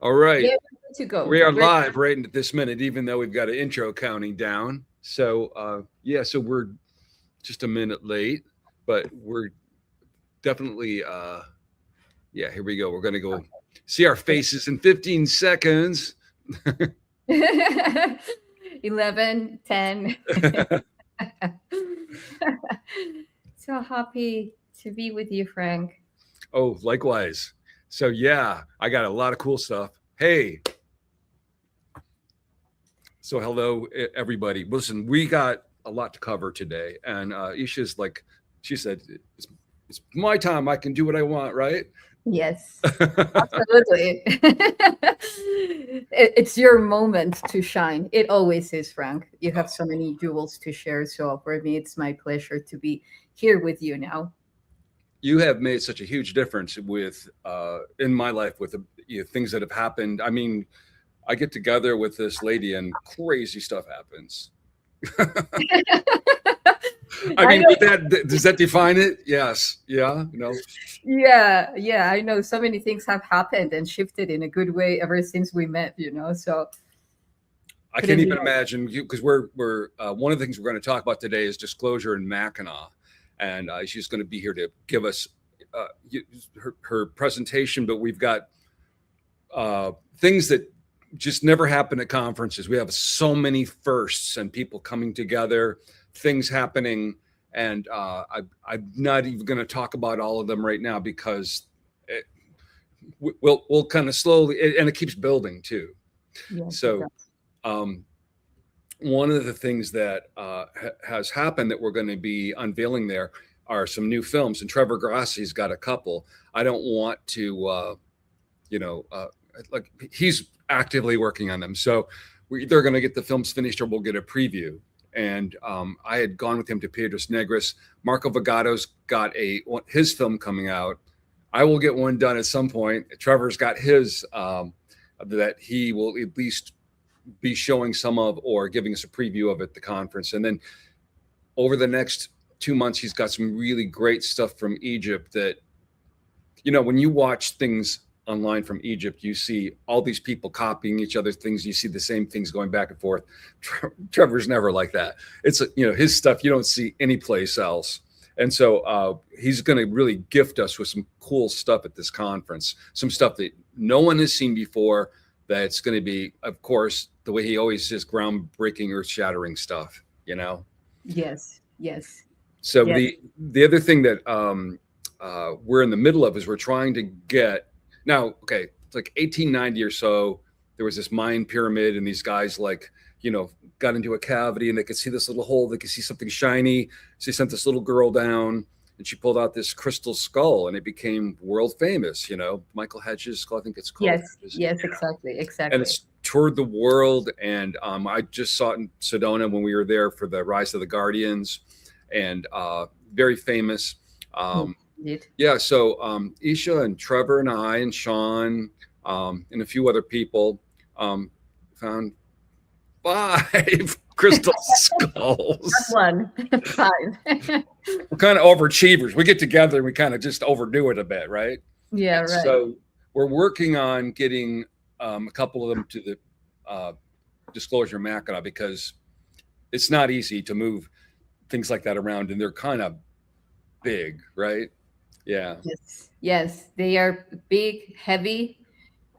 All right. Yeah, we're good to go. We are Ready? live right at this minute, even though we've got an intro counting down. So, yeah, so we're just a minute late, but we're definitely, yeah, here we go. We're going to go see our faces in 15 seconds. 11, 10. So happy to be with you, Frank. Oh, likewise. So, yeah, I got a lot of cool stuff. Hey, so hello, everybody. Listen, we got a lot to cover today. And Isha's like, she said, it's my time. I can do what I want, right? Yes, absolutely. It's your moment to shine. It always is, Frank. You have so many jewels to share. So for me, it's my pleasure to be here with you now. You have made such a huge difference with in my life with things that have happened. I mean, I get together with this lady and crazy stuff happens. I I mean, know. does that define it? Yes. Yeah. Yeah, yeah, I know so many things have happened and shifted in a good way ever since we met. So I can't couldn't be even more. imagine because we're one of the things we're going to talk about today is disclosure in Mackinaw, and she's going to be here to give us her presentation. But we've got things that just never happen at conferences. We have so many firsts and people coming together, things happening, and I'm not even going to talk about all of them right now because we'll kind of slowly, and it keeps building too. Yes, it So does. um, one of the things that has happened that we're going to be unveiling there are some new films, and Trevor Grassi's got a couple. I don't want to, you know, like he's actively working on them. So we're either going to get the films finished or we'll get a preview. And I had gone with him to Piedras Negras. Marco Vagato's got his film coming out. I will get one done at some point. Trevor's got his that he will at least be showing some of or giving us a preview of at the conference. And then over the next 2 months, he's got some really great stuff from Egypt that, when you watch things online from Egypt, you see all these people copying each other's things. You see the same things going back and forth. Trevor's never like that. It's, his stuff you don't see anyplace else. And so he's going to really gift us with some cool stuff at this conference, some stuff that no one has seen before. That's going to be, of course, the way he always says, groundbreaking, earth-shattering stuff. Yes, yes, So yes, the other thing that we're in the middle of is we're trying to get now. Okay, it's like 1890 or so. There was this Mayan pyramid, and these guys got into a cavity, and they could see this little hole. They could see something shiny. So they sent this little girl down, and she pulled out this crystal skull, and it became world famous. Michael Hedges' skull. I think it's called yes, Hedges. yes, exactly, And exactly. it's toured the world. And I just saw it in Sedona when we were there for the Rise of the Guardians, and very famous. Yes, Um, indeed. yeah, so Isha and Trevor and I and Sean and a few other people found 5 crystal Not skulls. one, five. We're kind of overachievers. We get together and we kind of just overdo it a bit, right? Yeah, And right. so we're working on getting a couple of them to the disclosure Mackinac because it's not easy to move things like that around, and they're kind of big, right? Yeah. Yes, yes, they are big, heavy,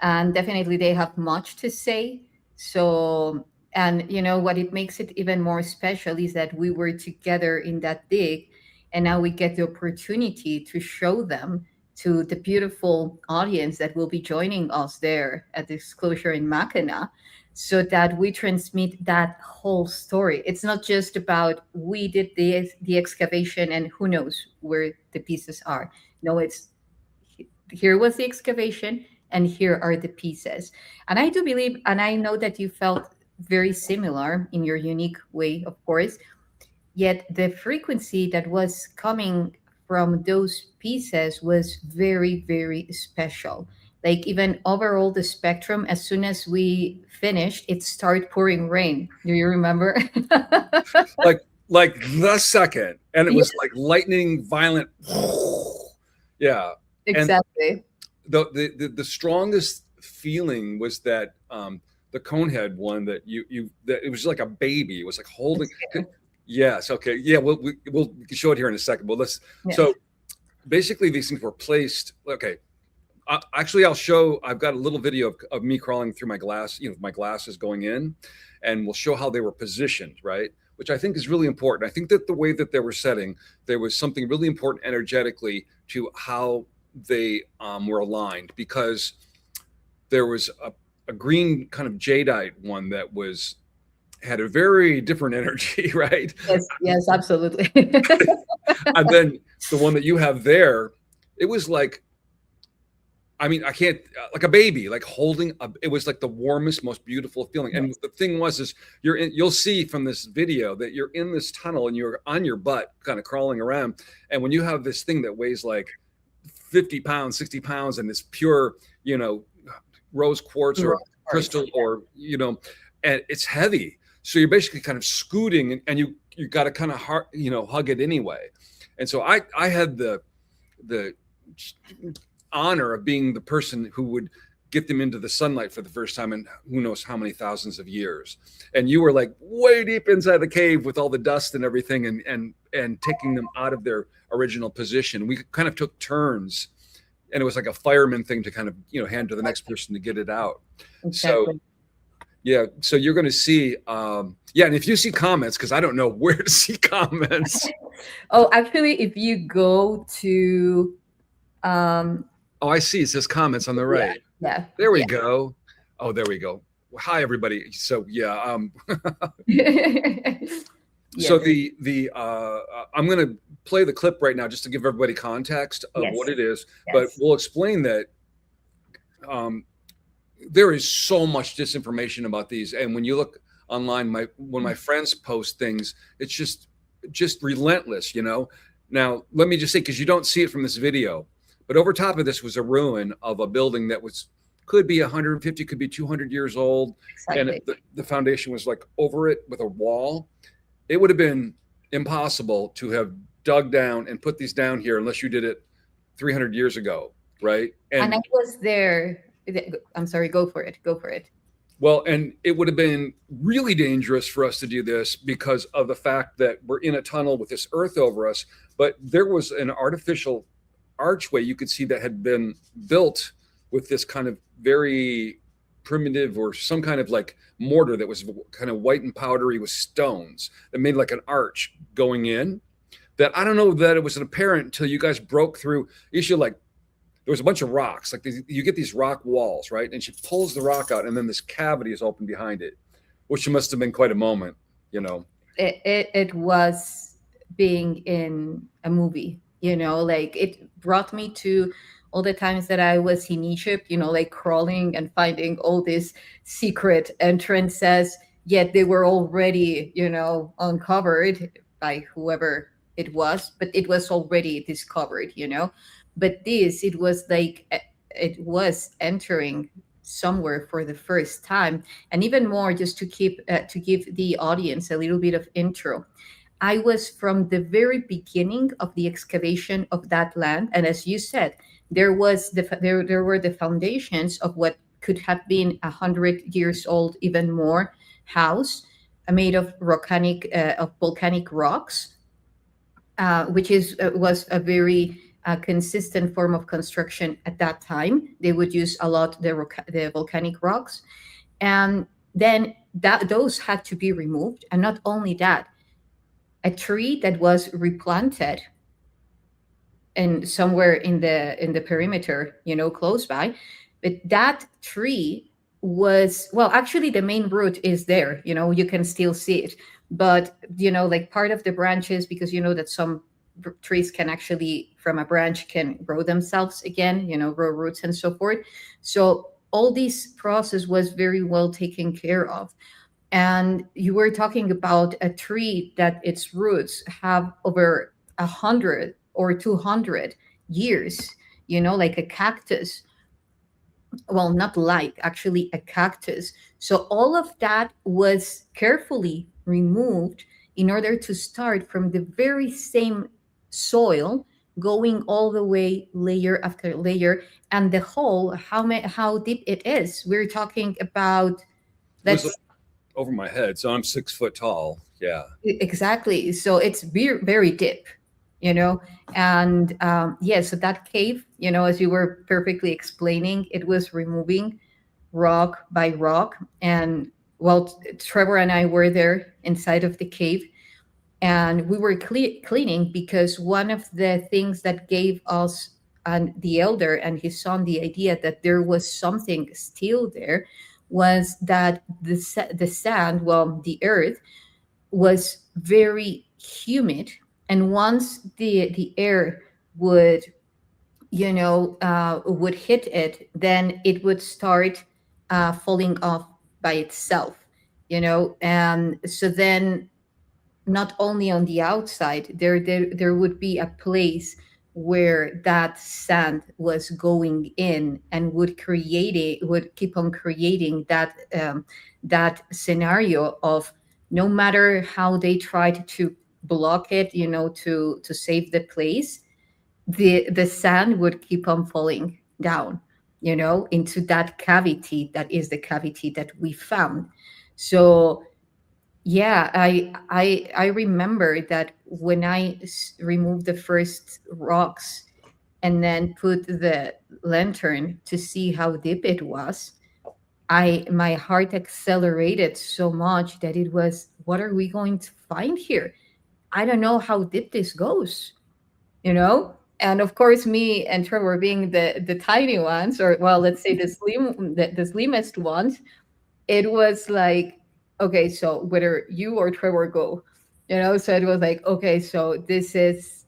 and definitely they have much to say. So, and what it makes it even more special is that we were together in that dig, and now we get the opportunity to show them to the beautiful audience that will be joining us there at the Disclosure in Mackinac, so that we transmit that whole story. It's not just about we did the excavation and who knows where the pieces are. No, it's here was the excavation and here are the pieces. And I do believe, and I know that you felt very similar in your unique way, of course, yet the frequency that was coming from those pieces was very, very special. Like even overall the spectrum, as soon as we finished, it started pouring rain. Do you remember? like the second, and it Yeah, was like lightning violent. Yeah. And exactly. the strongest feeling was that the Conehead one that you that it was like a baby. It was like holding. It's there. Yes. Okay. Yeah. We can show it here in a second. But let's. So Yes. basically, these things were placed. Okay. Actually, I'll show. I've got a little video of me crawling through my glass. My glasses going in, and we'll show how they were positioned. Right. Which I think is really important. I think that the way that they were setting, there was something really important energetically to how they were aligned, because there was a green kind of jadeite one that was had a very different energy, right? Yes. Yes. Absolutely. And then the one that you have there, it was like, I mean, I can't, like a baby, like holding it was like the warmest, most beautiful feeling. And Yes. the thing was, is you'll see from this video that you're in this tunnel and you're on your butt kind of crawling around. And when you have this thing that weighs like 50 pounds, 60 pounds, and it's pure, rose quartz or Rose quartz, crystal, or, and it's heavy. So you're basically kind of scooting, and you got to kind of hug it anyway. And so I had the honor of being the person who would get them into the sunlight for the first time in who knows how many thousands of years. And you were like way deep inside the cave with all the dust and everything, and taking them out of their original position. We kind of took turns, and it was like a fireman thing to kind of hand to the next person to get it out. So exactly. yeah, so you're going to see yeah, and if you see comments, because I don't know where to see comments. Oh, actually, if you go to, um, Oh, I see. It says comments on the yeah, right. yeah, There we go. Oh, there we go. Hi, everybody. So yeah, yeah. so Yes. the I'm going to play the clip right now just to give everybody context of Yes. what it is, but Yes. we'll explain that um, there is so much disinformation about these, and when you look online, when my friends post things, it's just relentless. Now let me just say, because you don't see it from this video, but over top of this was a ruin of a building that could be 150, could be 200 years old, and Exactly. the foundation was like over it with a wall. It would have been impossible to have dug down and put these down here unless you did it 300 years ago, right? And And I was there. I'm sorry. Go for it. Go for it. well, and it would have been really dangerous for us to do this because of the fact that we're in a tunnel with this earth over us. But there was an artificial archway you could see that had been built with this kind of very primitive, or some kind of like mortar that was kind of white and powdery with stones that made like an arch going in. That I don't know that it was apparent until you guys broke through. You should like there was a bunch of rocks. Like you get these rock walls, right? And she pulls the rock out, and then this cavity is open behind it, which must have been quite a moment. It was being in a movie, like it brought me to all the times that I was in Egypt, like crawling and finding all these secret entrances, yet they were already, uncovered by whoever it was, but it was already discovered. But this, it was like it was entering somewhere for the first time. And even more, just to give the audience a little bit of intro, I was from the very beginning of the excavation of that land, and as you said, there were the foundations of what could have been 100 years old, even more, house made of volcanic rocks, which was a very consistent form of construction at that time. They would use a lot the volcanic rocks, and then those had to be removed. And not only that, a tree that was replanted and somewhere in the perimeter, close by, but that tree was, well, actually the main root is there, you can still see it, but like part of the branches, because that some trees can actually from a branch can grow themselves again, grow roots and so forth. So all this process was very well taken care of. And you were talking about a tree that its roots have over 100 or 200 years, like a cactus. Well, not like, actually a cactus. So all of that was carefully removed in order to start from the very same soil going all the way layer after layer, and the hole, how deep it is. We're talking about, It was let's over my head, so I'm 6 foot tall. Yeah. exactly. So it's very, very deep, you know. And yeah, so that cave, as you were perfectly explaining, it was removing rock by rock. And well, Trevor and I were there inside of the cave, and we were cleaning, because one of the things that gave us and the elder and his son the idea that there was something still there was that the sand, well, the earth was very humid, and once the air would would hit it, then it would start falling off by itself, and so then not only on the outside, there would be a place where that sand was going in and would keep on creating that scenario of, no matter how they tried to block it, to save the place, the sand would keep on falling down, into that cavity that is the cavity that we found. So yeah, I remember that when I removed the first rocks and then put the lantern to see how deep it was, I my heart accelerated so much that it was, what are we going to find here? I don't know how deep this goes, you know? And of course, me and Trevor being the tiny ones, or well, let's say the slimmest ones, it was like, okay, so whether you or Trevor go, so it was like, okay, so this is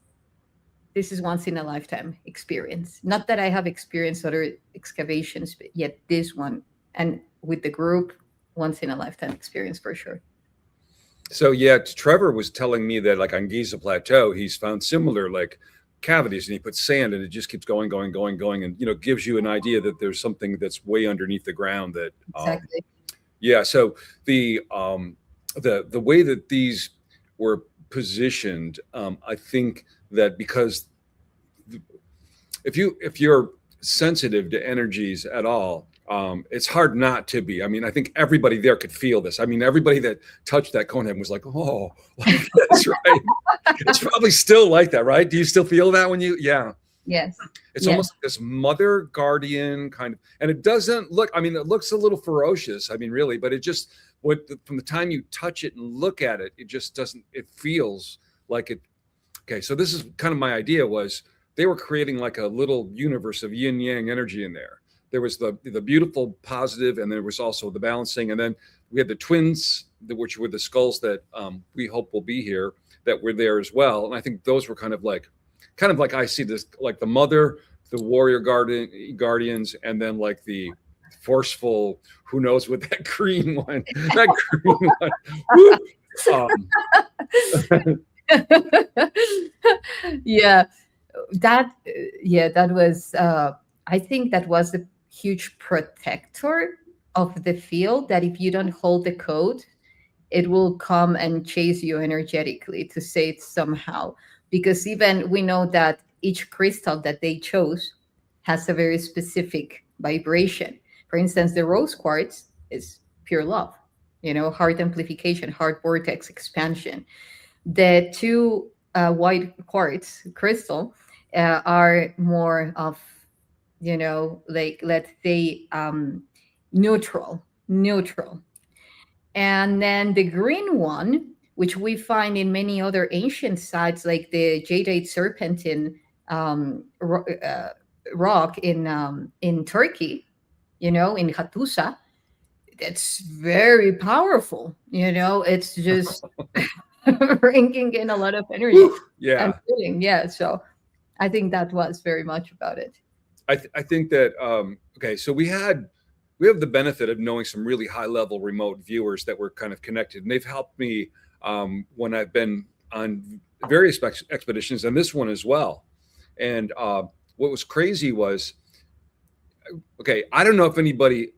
once in a lifetime experience. Not that I have experienced other excavations, but yet this one, and with the group, once in a lifetime experience for sure. So yeah, Trevor was telling me that like on Giza Plateau, he's found similar like cavities, and he puts sand, and it just keeps going, going, going, going, and gives you an idea that there's something that's way underneath the ground. That Exactly. yeah. So the way that these were positioned, I think that because if you're sensitive to energies at all, it's hard not to be. I mean, I think everybody there could feel this. I mean, everybody that touched that cone head was like, oh, like this, right? It's probably still like that, right? Do you still feel that when you? Yeah. Yes. It's Yes. almost like this mother guardian kind of, and it doesn't look. I mean, it looks a little ferocious. I mean, really, but it just from the time you touch it and look at it, it just doesn't. It feels like it. Okay, so this is kind of my idea was they were creating like a little universe of yin yang energy in there. There was the beautiful positive, and there was also the balancing, and then we had the twins, which were the skulls that we hope will be here, that were there as well. And I think those were kind of like I see this, like the mother, the warrior guardians, and then like the forceful, who knows what that green one, that green one. Yeah, that yeah, that was I think that was a huge protector of the field, that if you don't hold the code, it will come and chase you energetically, to say it somehow. Because even we know that each crystal that they chose has a very specific vibration. For instance, the rose quartz is pure love, heart amplification, heart vortex expansion. The two white quartz crystal are more of, like, let's say, neutral. And then the green one, which we find in many other ancient sites, like the jadeite serpentine rock in Turkey, in Hattusa, it's very powerful. It's just bringing in a lot of energy and Yeah. feeling. Yeah, so I think that was very much about it. I think that okay, so we have the benefit of knowing some really high level remote viewers that were kind of connected, and they've helped me when I've been on various expeditions, and this one as well. And what was crazy was, okay, I don't know if anybody.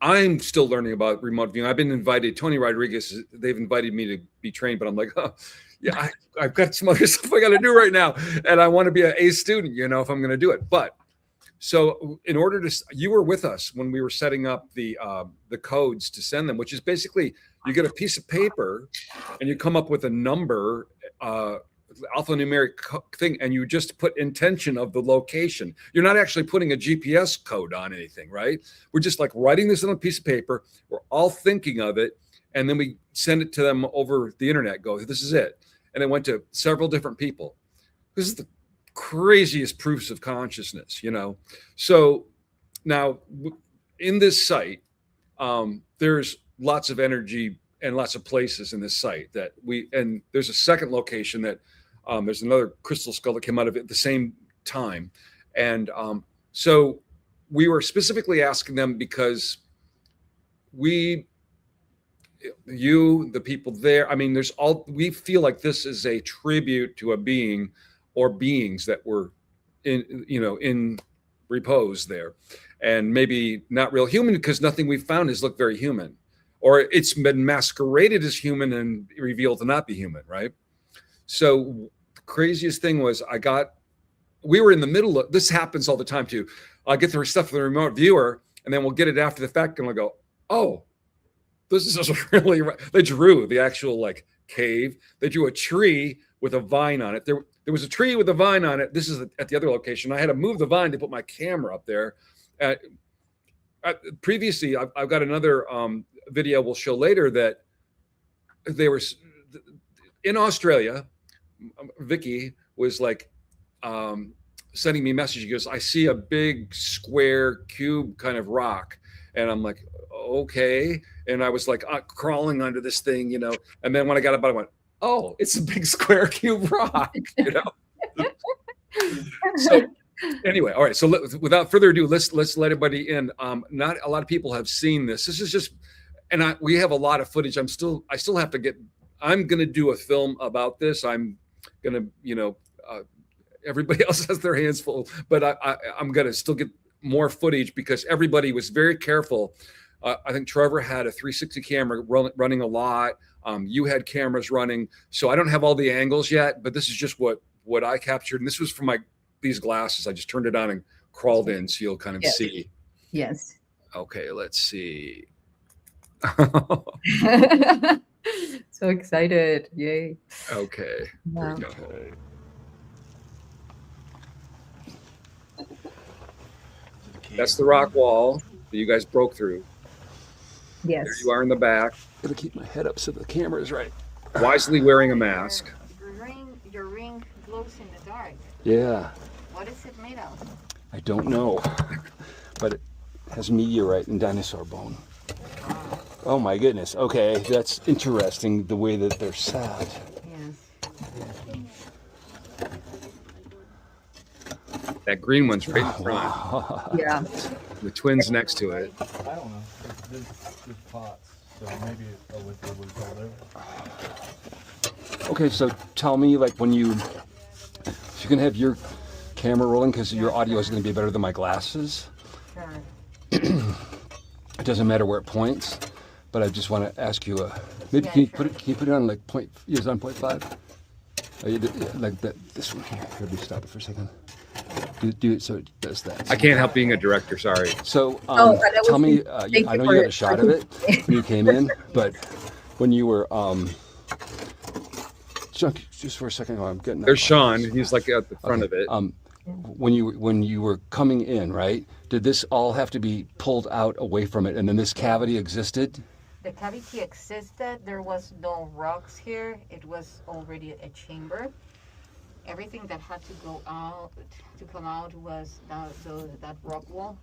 I'm still learning about remote viewing. I've been invited. Tony Rodriguez, they've invited me to be trained, but I'm like, oh, yeah, I've got some other stuff I got to do right now, and I want to be an A student, if I'm going to do it. But so in order to, you were with us when we were setting up the codes to send them, which is basically you get a piece of paper and you come up with a number, alphanumeric thing, and you just put intention of the location. You're not actually putting a GPS code on anything, right? We're just like writing this on a piece of paper. We're all thinking of it, and then we send it to them over the internet. Go, this is it, and it went to several different people. This is the craziest proofs of consciousness, So now in this site, there's lots of energy and lots of places in this site and there's a second location that there's another crystal skull that came out of it at the same time. And so we were specifically asking them because the people there, we feel like this is a tribute to a being or beings that were in repose there, and maybe not real human, because nothing we've found has looked very human, or it's been masqueraded as human and revealed to not be human, right? So the craziest thing was we were in the middle of, this happens all the time too. I'll get the stuff from the remote viewer, and then we'll get it after the fact, and we'll go, oh, this is really, they drew the actual cave. They drew a tree with a vine on it. There was a tree with a vine on it. This is at the other location. I had to move the vine to put my camera up there. Previously, I've got another video we'll show later that they were in Australia. Vicky was sending me a message. He goes, I see a big square cube kind of rock. And I'm like, okay. And I was crawling under this thing, and then when I got up, I went, oh, it's a big square cube rock, So anyway, all right. So without further ado, let's let everybody in. Not a lot of people have seen this. This is just, and we have a lot of footage. I still have to I'm going to do a film about this. I'm going to, everybody else has their hands full, but I'm going to still get more footage because everybody was very careful. I think Trevor had a 360 camera running a lot. You had cameras running, so I don't have all the angles yet, but this is just what I captured. And this was from these glasses. I just turned it on and crawled in, so you'll kind of see. Yes. Okay, let's see. So excited. Yay. Okay. Wow. Here we go. That's the rock wall that you guys broke through. Yes. There you are in the back. I'm gonna keep my head up so the camera is right. Wisely wearing a mask. Your ring glows in the dark. Yeah. What is it made of? I don't know, but it has meteorite and dinosaur bone. Oh my goodness. Okay, that's interesting the way that they're sad. Yes. That green one's right in front. Yeah. The twins next to it. I don't know. There's pots, so maybe a liquid would go there. Okay, so tell me, when you can have your camera rolling, because your audio is going to be better than my glasses. Sure. It doesn't matter where it points, but I just want to ask you, maybe can you put it on point? Is it on 0.5? Like that. This one here. Let me stop it for a second. Do it so it does that. I can't help being a director. Sorry. So tell me. I know you had a shot of it when you came in, but when you were just for a second, I'm getting. There's Sean. He's at the front of it. When you were coming in, right? Did this all have to be pulled out away from it, and then this cavity existed? The cavity existed. There was no rocks here. It was already a chamber. Everything that had to come out was that rock wall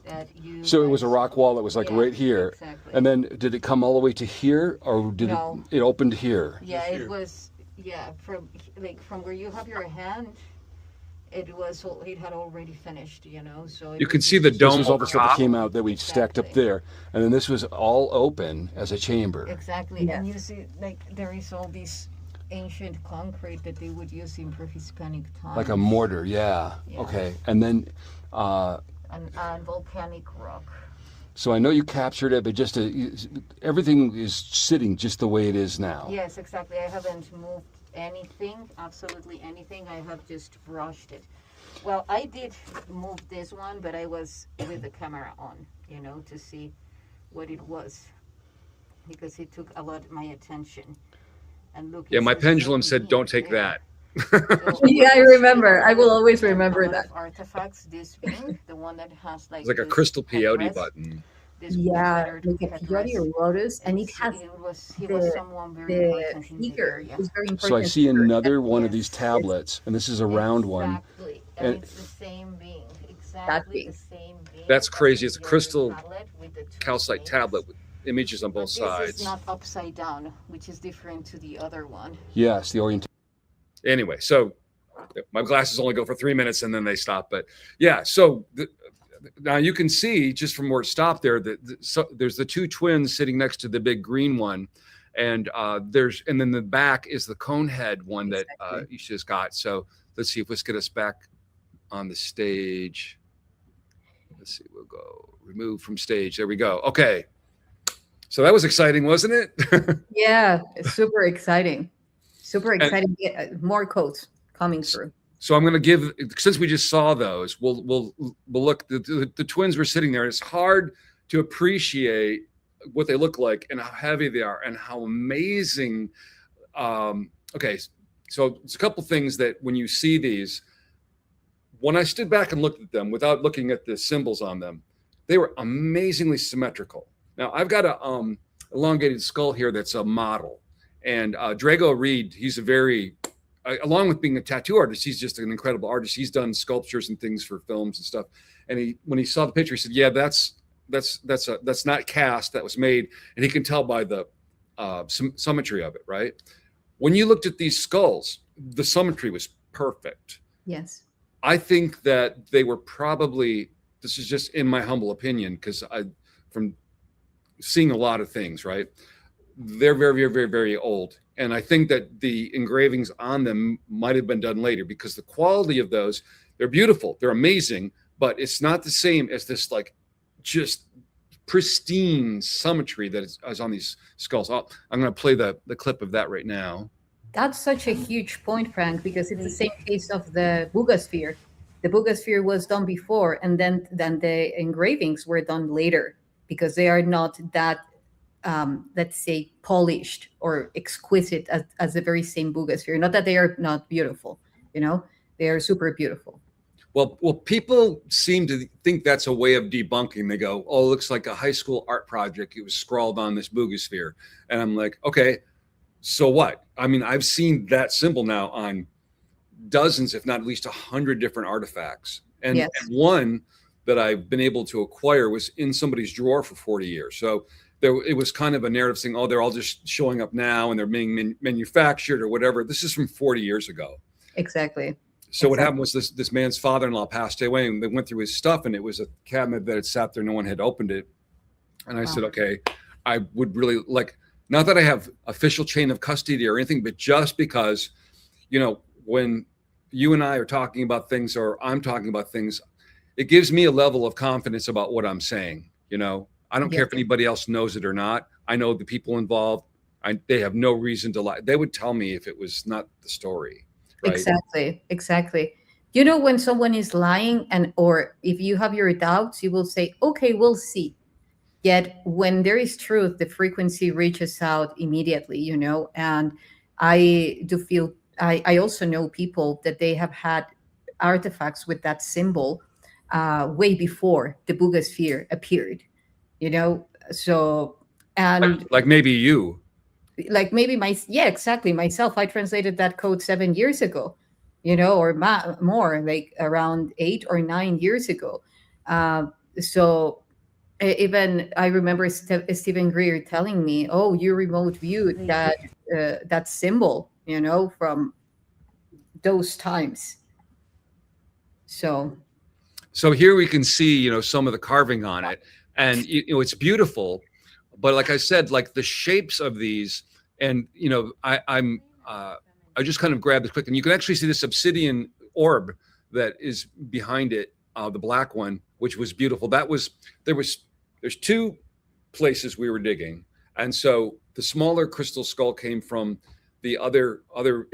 that you. So it was a rock wall that was right here. Exactly. And then did it come all the way to here, or did it opened here? Yeah, it was. Yeah, from where you have your hand, it had already finished. So you can see the dome. This was all the stuff that came out that we stacked up there, and then this was all open as a chamber. Exactly, yes. And you see, there is all these ancient concrete that they would use in pre-Hispanic times. Like a mortar, yeah. Okay. And then and volcanic rock. So I know you captured it, but just everything is sitting just the way it is now. Yes, exactly. I haven't moved anything, absolutely anything. I have just brushed it. Well, I did move this one, but I was with the camera on, to see what it was, because it took a lot of my attention. And look, Yeah, it's my the pendulum same said, being "Don't take there. that." So It's we Yeah, I can see remember. I will always a remember lot that. of artifacts. This being the one that has like like a this crystal peyote headrest, button. this gold Yeah, lettered like a peyote headrest. or lotus, and it has He was the someone very the important in the figure. area. It's very So I important see figure. That another one of these Yes, is tablets, and this is a round one. exactly, and And it's the same being, that exactly the big. same being that's as crazy. in It's a the other crystal tablet with the two calcite tablet snakes. with images on both But this is sides. not upside down, which is different to the other one. Yes, the orientation. Anyway, so my glasses only go for 3 minutes and then they stop. But yeah, so now you can see just from where it stopped there that so there's the two twins sitting next to the big green one, and and then the back is the cone head one that Exactly. you just got. So let's see if let's get us back on the stage. Let's see, we'll go remove from stage. There we go. Okay. So that was exciting, wasn't it? Yeah, it's super exciting. Super And exciting. Yeah, more codes coming through. so I'm going to give, since we just saw those, we'll look. The twins were sitting there. And it's hard to appreciate what they look like and how heavy they are and how amazing. Okay, so it's a couple things that when you see these, when I stood back and looked at them without looking at the symbols on them, they were amazingly symmetrical. Now I've got a elongated skull here that's a model, and Drago Reed, he's a very along with being a tattoo artist, he's just an incredible artist. He's done sculptures and things for films and stuff. And when he saw the picture, he said, "Yeah, that's not cast. That was made." And he can tell by the symmetry of it, right? When you looked at these skulls, the symmetry was perfect. Yes. I think that they were probably. This is just in my humble opinion, because from seeing a lot of things, right? They're very, very, very, very old. And I think that the engravings on them might have been done later, because the quality of those, they're beautiful, they're amazing, but it's not the same as this like just pristine symmetry that is on these skulls. I'm going to play the clip of that right now. That's such a huge point, Frank, because it's the same case of the Bugasphere. The Bugasphere was done before, and then the engravings were done later, because they are not that, let's say, polished or exquisite as the very same Bugasphere. Not that they are not beautiful, they are super beautiful. Well, people seem to think that's a way of debunking. They go, "Oh, it looks like a high school art project. It was scrawled on this Bugasphere," and I'm like, "Okay, so what?" I mean, I've seen that symbol now on dozens, if not at least 100 different artifacts. And, Yes. and one that I've been able to acquire was in somebody's drawer for 40 years. So it was kind of a narrative saying, "Oh, they're all just showing up now and they're being manufactured or whatever." This is from 40 years ago. Exactly. So what happened was this man's father-in-law passed away, and they went through his stuff, and it was a cabinet that had sat there. No one had opened it. And I said, "Okay, I would really like, not that I have official chain of custody or anything, but just because, when you and I are talking about things, or I'm talking about things, it gives me a level of confidence about what I'm saying. I don't care if anybody else knows it or not. I know the people involved. They have no reason to lie. They would tell me if it was not the story." Right? Exactly. When someone is lying, or if you have your doubts, you will say, "Okay, we'll see." Yet when there is truth, the frequency reaches out immediately, and I do feel, I also know people that they have had artifacts with that symbol way before the Bugasphere appeared, so, and Like maybe you. like maybe yeah, exactly, myself, I translated that code 7 years ago, or more, like around 8 or 9 years ago. So even I remember Stephen Greer telling me, "Oh, you remote viewed that symbol, from those times." So Here we can see, some of the carving on it, and it's beautiful. But like I said, like the shapes of these, and I just kind of grabbed this quick, and you can actually see this obsidian orb that is behind it, the black one, which was beautiful. There was there's two places we were digging, and so the smaller crystal skull came from the other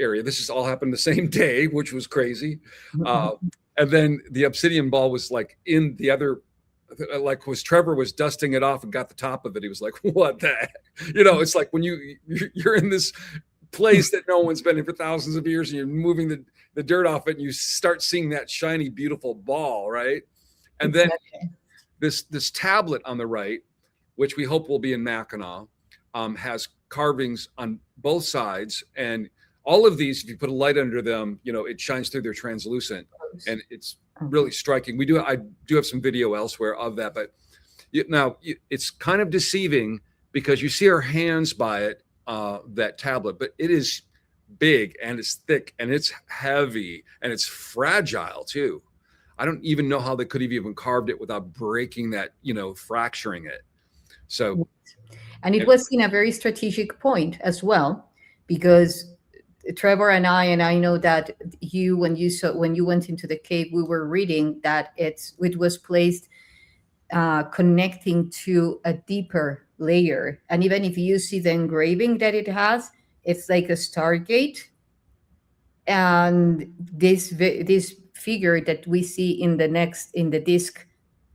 area. This has all happened the same day, which was crazy. And then the obsidian ball was like in the other, like was Trevor was dusting it off and got the top of it. He was like, "What the heck?" You know, it's like when you're in this place that no one's been in for thousands of years, and you're moving the dirt off it, and you start seeing that shiny, beautiful ball, right? And then this tablet on the right, which we hope will be in Mackinaw, has carvings on both sides, and all of these, if you put a light under them, you know, it shines through. They're translucent, and it's really striking. I do have some video elsewhere of that, but now it's kind of deceiving because you see our hands by it, that tablet, but it is big and it's thick and it's heavy and it's fragile too. I don't even know how they could have even carved it without breaking that, you know, fracturing it. So, and it was in a very strategic point as well, because Trevor and I know that when you went into the cave, we were reading that it was placed connecting to a deeper layer. And even if you see the engraving that it has, it's like a Stargate. And this figure that we see in the disc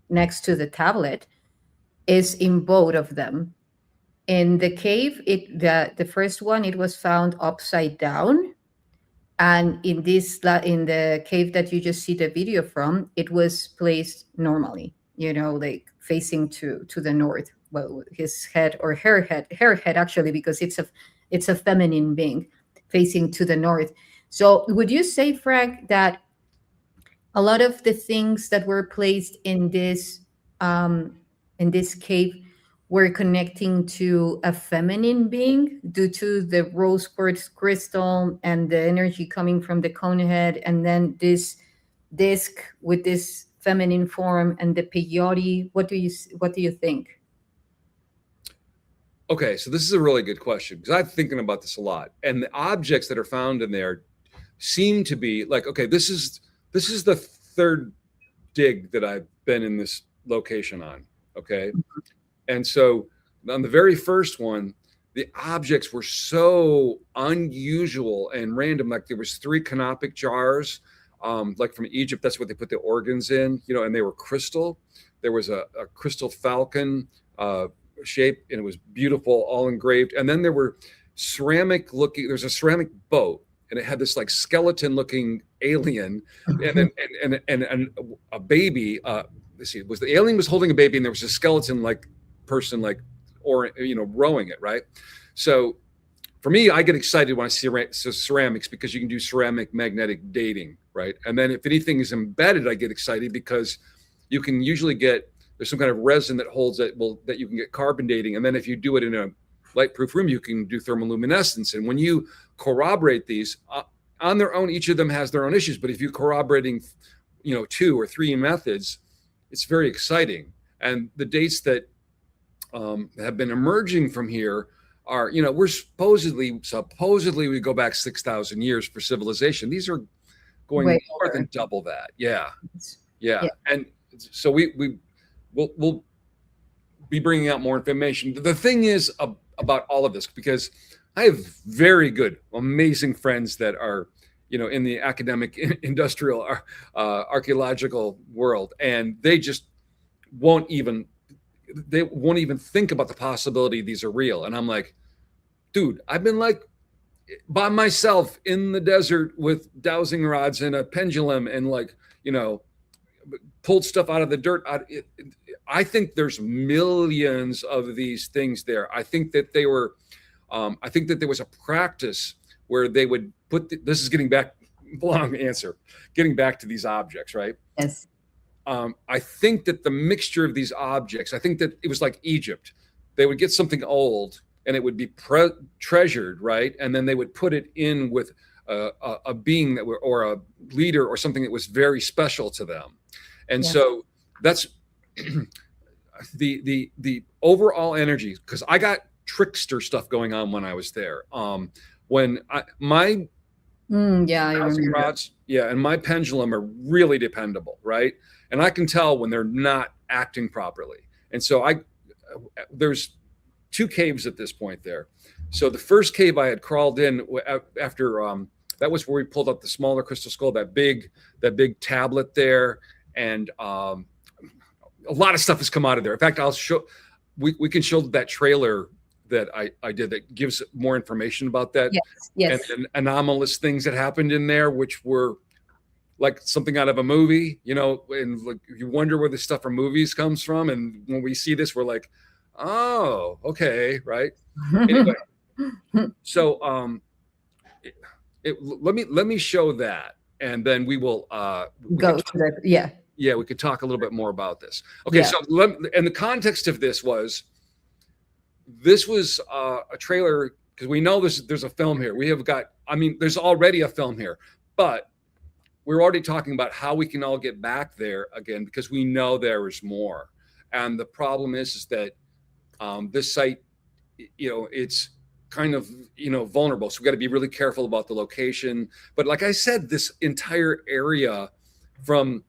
next to the tablet is in both of them. In the cave, the first one, it was found upside down. And in the cave that you just see the video from, it was placed normally, you know, like facing to the north. Well, his head or her head actually, because it's a feminine being facing to the north. So would you say, Frank, that a lot of the things that were placed in this cave were connecting to a feminine being due to the rose quartz crystal and the energy coming from the cone head, and then this disc with this feminine form and the peyote? What do you think? Okay, so this is a really good question because I'm thinking about this a lot, and the objects that are found in there seem to be like, okay, this is the third dig that I've been in this location on. Okay, and so on the very first one, the objects were so unusual and random. Like there was 3 canopic jars, like from Egypt. That's what they put the organs in, you know, and they were crystal. There was a crystal falcon shape, and it was beautiful, all engraved. And then there were ceramic looking. There's a ceramic boat, and it had this like skeleton looking alien, and then and a baby. Let's see, the alien was holding a baby, and there was a skeleton like person like, or you know, rowing it, right? So for me, I get excited when I see ceramics because you can do ceramic magnetic dating, right? And then if anything is embedded, I get excited because you can usually get, there's some kind of resin that holds it, that you can get carbon dating. And then if you do it in a light-proof room, you can do thermoluminescence. And when you corroborate these on their own, each of them has their own issues. But if you're corroborating, you know, 2 or 3 methods, it's very exciting. And the dates that have been emerging from here are, you know, we're supposedly we go back 6,000 years for civilization. These are going Way more than double that. Yeah. And so we'll be bringing out more information. The thing is about all of this, because I have very good, amazing friends that are, you know, in the academic, industrial, archaeological world, and they just won't even think about the possibility these are real. And I'm like, dude, I've been like by myself in the desert with dowsing rods and a pendulum and like, you know, pulled stuff out of the dirt. I think there's millions of these things there. I think that there was a practice where they would put, this is getting back to these objects, right? Yes. I think that the mixture of these objects, I think that it was like Egypt. They would get something old and it would be treasured, right? And then they would put it in with a being or a leader or something that was very special to them. And so that's the overall energy, because I got trickster stuff going on when I was there. My dowsing rods, and my pendulum are really dependable, right? And I can tell when they're not acting properly. And so there's 2 caves at this point there. So the first cave I had crawled in after that was where we pulled up the smaller crystal skull, that big tablet there, and a lot of stuff has come out of there. In fact, I'll show. We can show that trailer that I did that gives more information about that. Yes. And anomalous things that happened in there, which were like something out of a movie, you know, and like you wonder where the stuff from movies comes from. And when we see this, we're like, oh, okay, right. Anyway, so let me show that, and then we will Go to that. Yeah. Yeah, we could talk a little bit more about this. Okay, Yeah. so and the context of this was a trailer, because we know there's a film here. We have got, I mean, there's already a film here, but we're already talking about how we can all get back there again, because we know there is more. And the problem is that this site, you know, it's kind of, you know, vulnerable. So we got to be really careful about the location. But like I said, this entire area from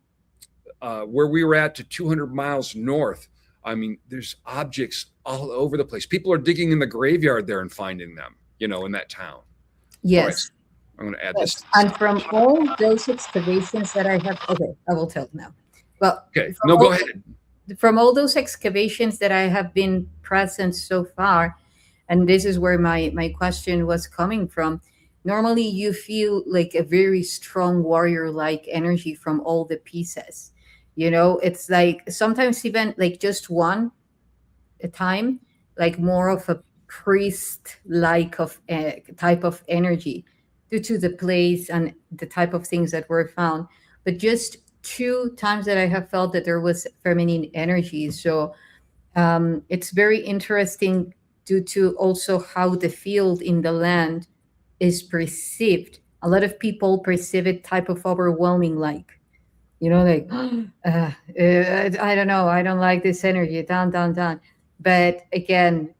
where we were at to 200 miles north, I mean, there's objects all over the place. People are digging in the graveyard there and finding them, you know, in that town. Yes. All right, so I'm going to add this. And from all those excavations that I have, okay, I will tell now. Well, Okay, no, go ahead. From all those excavations that I have been present so far, and this is where my question was coming from. Normally, you feel like a very strong warrior-like energy from all the pieces. You know, it's like sometimes even like just one a time, like more of a priest-like of type of energy due to the place and the type of things that were found. But just 2 times that I have felt that there was feminine energy. So it's very interesting due to also how the field in the land is perceived. A lot of people perceive it type of overwhelming, like, you know, like, I don't know, I don't like this energy, down, down, down. But again,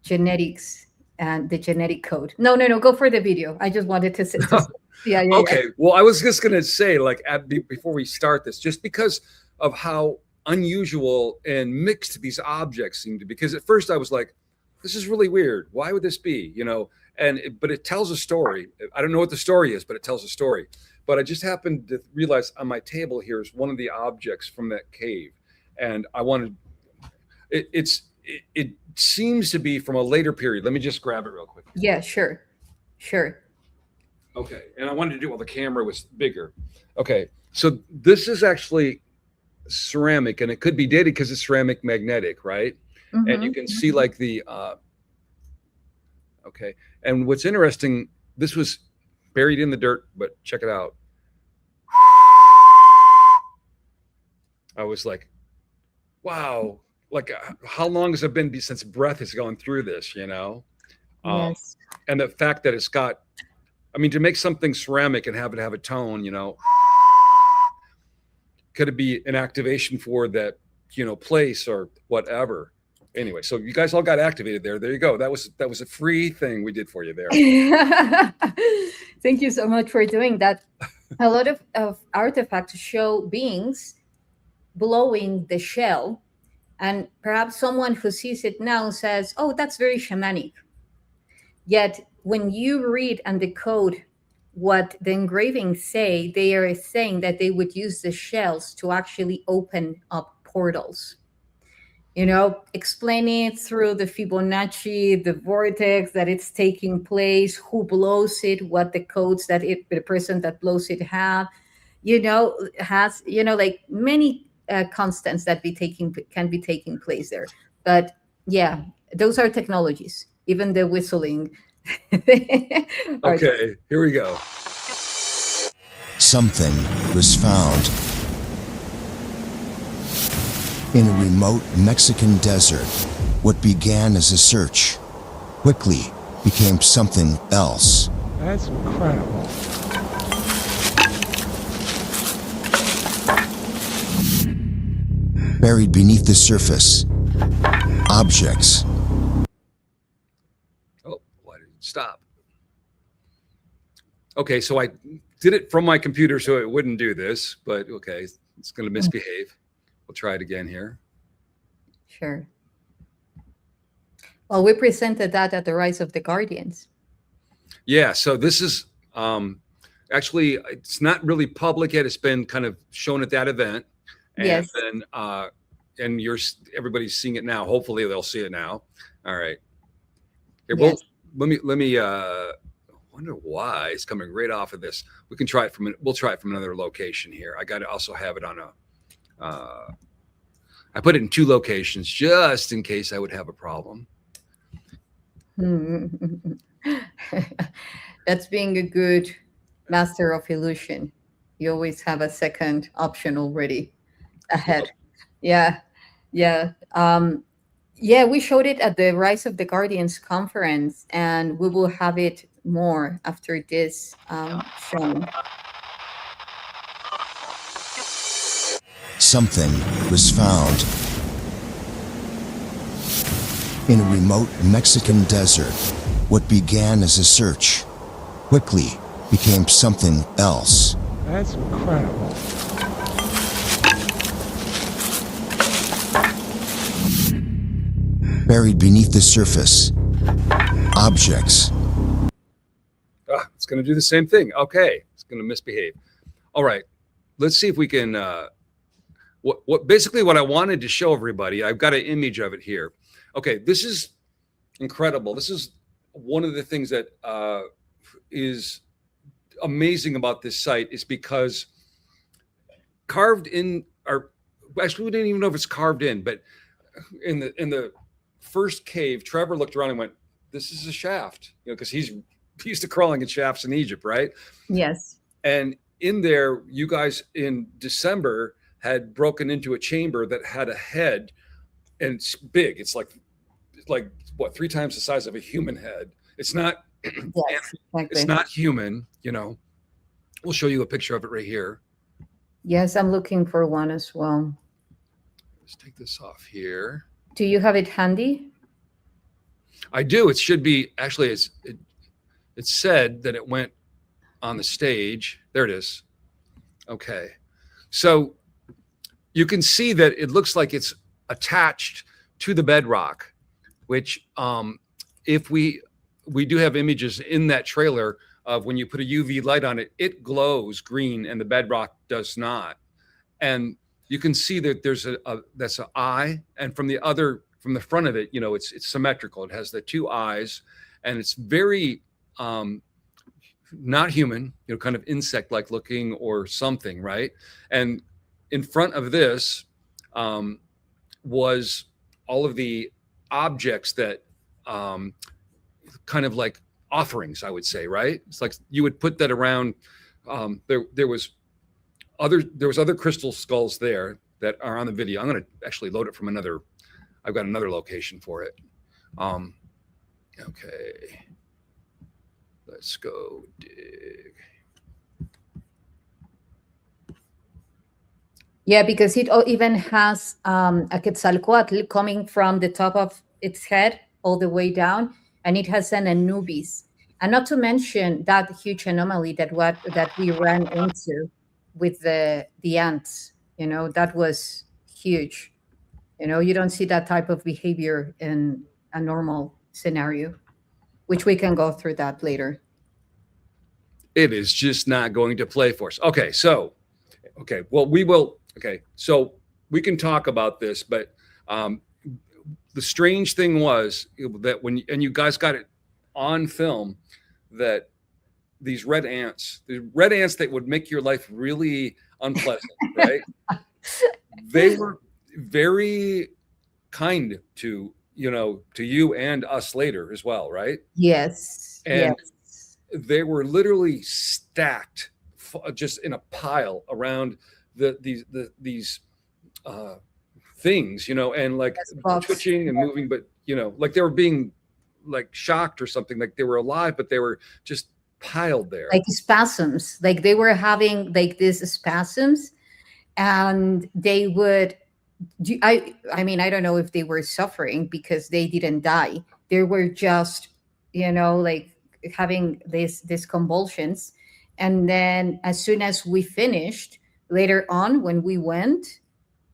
genetics and the genetic code. No, go for the video. I just wanted to say, yeah. Okay. Well, I was just going to say, like, before we start this, just because of how unusual and mixed these objects seem to be, because at first I was like, this is really weird. Why would this be? You know, but it tells a story. I don't know what the story is, but it tells a story. But I just happened to realize on my table here is one of the objects from that cave. And I wanted, it seems to be from a later period. Let me just grab it real quick. Yeah, sure. Okay, and I wanted to do it while the camera was bigger. Okay, so this is actually ceramic, and it could be dated because it's ceramic magnetic, right? Mm-hmm. And you can see like the, okay. And what's interesting, this was buried in the dirt, but check it out. I was like, wow, like how long has it been since breath has gone through this, you know? Yes. And the fact that it's got, I mean, to make something ceramic and have it have a tone, you know, could it be an activation for that, you know, place or whatever? Anyway, so you guys all got activated there. There you go. That was a free thing we did for you there. Thank you so much for doing that. A lot of artifacts show beings blowing the shell, and perhaps someone who sees it now says, oh, that's very shamanic. Yet when you read and decode what the engravings say, they are saying that they would use the shells to actually open up portals. You know, explain it through the Fibonacci, the vortex that it's taking place, who blows it, what the codes that the person that blows it have, you know, has, you know, like many constants that can be taking place there. But yeah, those are technologies, even the whistling. Okay, here we go. Something was found in a remote Mexican desert. What began as a search quickly became something else. That's incredible. Buried beneath the surface, objects. Oh, why did it stop? Okay, so I did it from my computer so it wouldn't do this, but okay, it's going to misbehave. We'll try it again here. Sure. Well, we presented that at the Rise of the Guardians. Yeah, so this is actually it's not really public yet. It's been kind of shown at that event, and Yes. then and everybody's seeing it now. Hopefully, they'll see it now. All right. Here, Yes. let me. Wonder why it's coming right off of this. We can try it from. We'll try it from another location here. I got to also have it on a. I put it in 2 locations just in case I would have a problem. That's being a good master of illusion. You always have a second option already ahead. Yeah, yeah. Yeah, we showed it at the Rise of the Guardians conference, and we will have it more after this shown. Something was found in a remote Mexican desert. What began as a search quickly became something else. That's incredible. Buried beneath the surface, objects It's going to do the same thing. Okay, it's going to misbehave. All right, let's see if we can. What basically what I wanted to show everybody. I've got an image of it here. Okay, this is incredible. This is one of the things that is amazing about this site is because carved in, or actually we didn't even know if it's carved in, but in the first cave, Trevor looked around and went, "This is a shaft," because he's used to crawling in shafts in Egypt, right? Yes. And in there, you guys in December had broken into a chamber that had a head, and it's big. It's like what, 3 times the size of a human head. It's not. Yes, exactly. It's not human. We'll show you a picture of it right here. Yes, I'm looking for one as well. Let's take this off here. Do you have it handy? I do. It should be actually. It said that it went on the stage. There it is. Okay, so you can see that it looks like it's attached to the bedrock, which if we do have images in that trailer of when you put a UV light on it, it glows green and the bedrock does not. And you can see that there's that's an eye, and from the front of it, it's symmetrical. It has the 2 eyes, and it's very not human, kind of insect-like looking or something, right? And in front of this was all of the objects that kind of like offerings, I would say, right? It's like you would put that around. There was other crystal skulls there that are on the video. I'm going to actually load it from another. I've got another location for it. Okay, let's go dig. Yeah, because it even has a Quetzalcoatl coming from the top of its head all the way down, and it has an Anubis. And not to mention that huge anomaly that we ran into with the ants. That was huge. You don't see that type of behavior in a normal scenario, which we can go through that later. It is just not going to play for us. Okay, so well, we will. Okay, so we can talk about this, but the strange thing was that you guys got it on film, that these red ants that would make your life really unpleasant, right? They were very kind to you and us later as well, right? Yes. And yes. They were literally stacked just in a pile around these things, and like twitching and moving, but like they were being like shocked or something, like they were alive, but they were just piled there. Like spasms, like they were having like these spasms, and they would I mean, I don't know if they were suffering because they didn't die. They were just, like having these convulsions. And then as soon as we finished, later on when we went,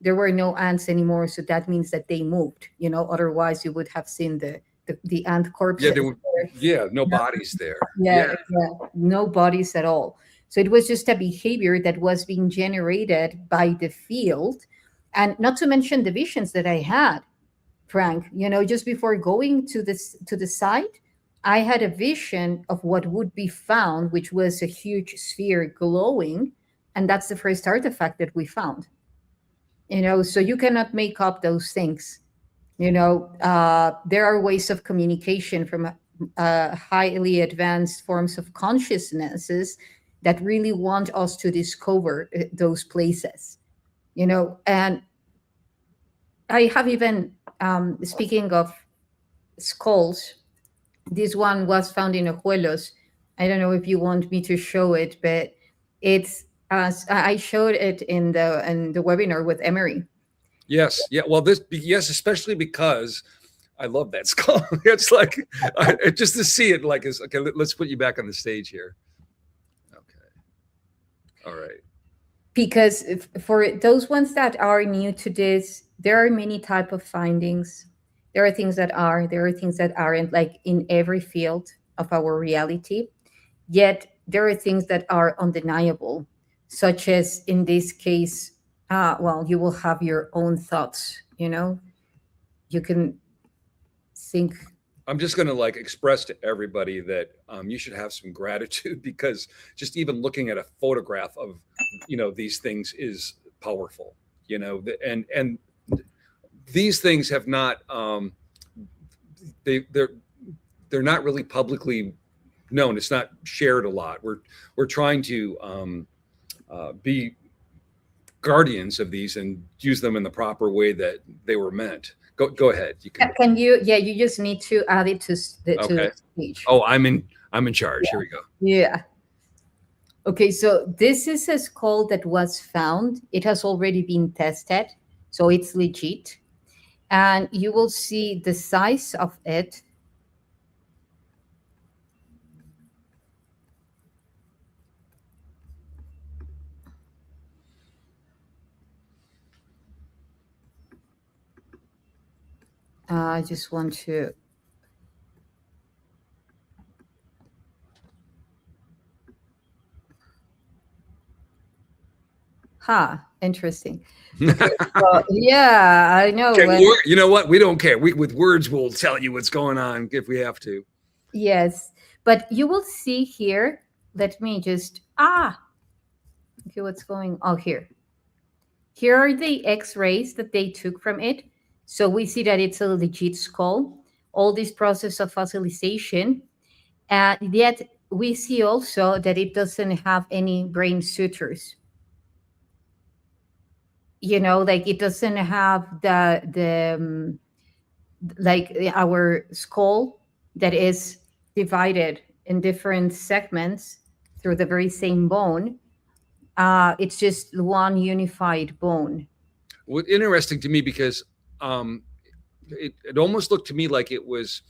there were no ants anymore, so that means that they moved. Otherwise you would have seen the ant Yeah, corpses there were, there. yeah, no bodies there. Yeah, yeah, no bodies at all. So it was just a behavior that was being generated by the field, and not to mention the visions that I had, Frank. Just before going to the site, I had a vision of what would be found, which was a huge sphere glowing, and that's the first artifact that we found. So you cannot make up those things. There are ways of communication from highly advanced forms of consciousnesses that really want us to discover those places. And I have even, speaking of skulls, this one was found in Ojuelos. I don't know if you want me to show it, but it's as I showed it in the webinar with Emery. Yes. Yeah. Well, yes, especially because I love that skull. It's like just to see it, like, is okay. Let's put you back on the stage here. Okay. All right. Because for those ones that are new to this, there are many type of findings. There are things that are, there are things that aren't, like in every field of our reality. Yet there are things that are undeniable, such as in this case, well, you will have your own thoughts. You can think. I'm just going to like express to everybody that you should have some gratitude, because just even looking at a photograph of, these things is powerful, and these things have not, they're not really publicly known. It's not shared a lot. We're trying to be guardians of these and use them in the proper way that they were meant. Go ahead. You can. Can you? Yeah, you just need to add it to the Okay. page. Oh, I'm in charge. Yeah. Here we go. Yeah. Okay, so this is a skull that was found. It has already been tested, so it's legit. And you will see the size of it. I just want to. Interesting. Okay, so, yeah, I know. Okay, you know what? We don't care. With words, we'll tell you what's going on if we have to. Yes, but you will see here. Let me just okay, what's going on here? Here are the X-rays that they took from it. So we see that it's a legit skull. All this process of fossilization, and yet we see also that it doesn't have any brain sutures. Like it doesn't have the like our skull that is divided in different segments through the very same bone. It's just one unified bone. Well, interesting to me because it almost looked to me like it was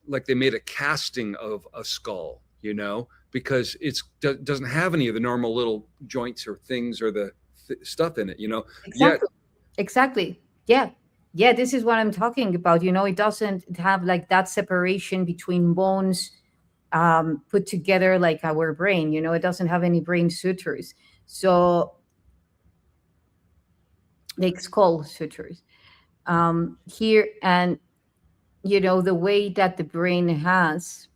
like they made a casting of a skull, because it doesn't have any of the normal little joints or things or the stuff in it, Exactly. Exactly. Yeah. Yeah, this is what I'm talking about. It doesn't have like that separation between bones put together like our brain. It doesn't have any brain sutures. So, like skull sutures. Here, and the way that the brain has,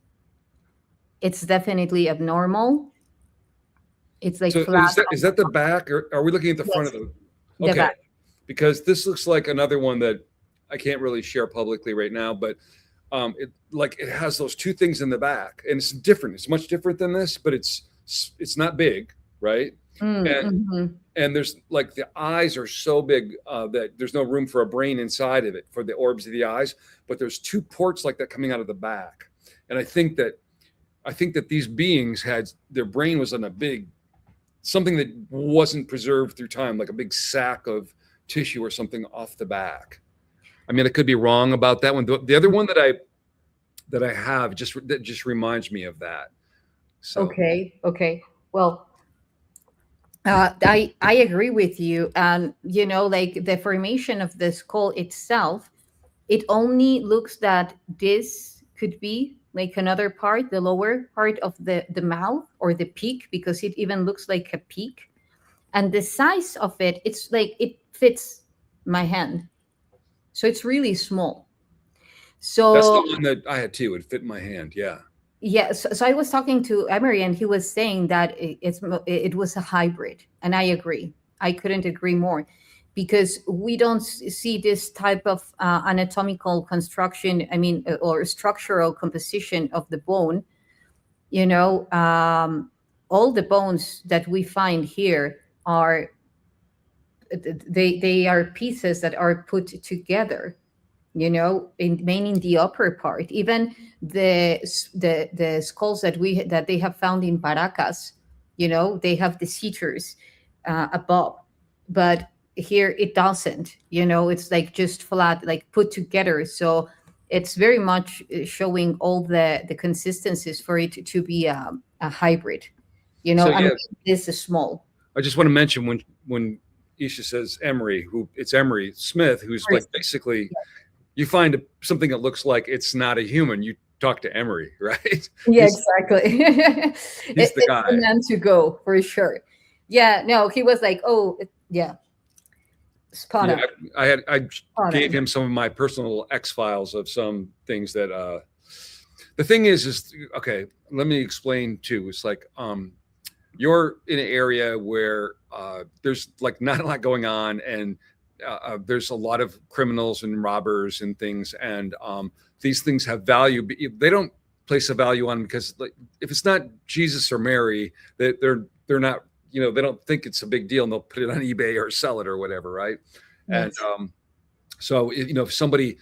it's definitely abnormal. It's like So flat. is that the back, or are we looking at the front of the? The Okay, back. because this looks like another one that I can't really share publicly right now, but it has those two things in the back, and it's different. It's much different than this, but it's not big, right? And there's like the eyes are so big that there's no room for a brain inside of it for the orbs of the eyes, but there's two ports like that coming out of the back, and I think that these beings had their brain was on a big something that wasn't preserved through time, like a big sack of tissue or something off the back. I mean, I could be wrong about that one. The other one that I have just reminds me of that. So. Okay. Well, I agree with you. And like the formation of the skull itself, it only looks that this could be like another part, the lower part of the mouth or the peak, because it even looks like a peak. And the size of it, it's like it fits my hand, so it's really small. That's the So one that I had too. It fit in my hand. Yeah. yeah, so I was talking to Emery, and he was saying that it was a hybrid, and I agree. I couldn't agree more, because we don't see this type of anatomical construction. I mean, or structural composition of the bone. You know, all the bones that we find here are they are pieces that are put together, mainly in the upper part. Even the skulls that they have found in Baracas, they have the sutures above, but here it doesn't. It's like just flat, like put together. So it's very much showing all the consistencies for it to be a hybrid. So And yeah, this is small. I just want to mention when Isha says Emery, who it's Emery Smith, who's like basically you find something that looks like it's not a human, you talk to Emery, right? Yeah, he's, exactly. he's the It's guy. the man to go for sure. Yeah, no, he was like, oh, yeah, spot Yeah, on, I spot gave on. him some of my personal X files of some things that the thing is okay. Let me explain too. It's like you're in an area where there's like not a lot going on, and there's a lot of criminals and robbers and things, and these things have value. But they don't place a value on them because, like, if it's not Jesus or Mary, they're not. They don't think it's a big deal, and they'll put it on eBay or sell it or whatever, right? And Yes, so if somebody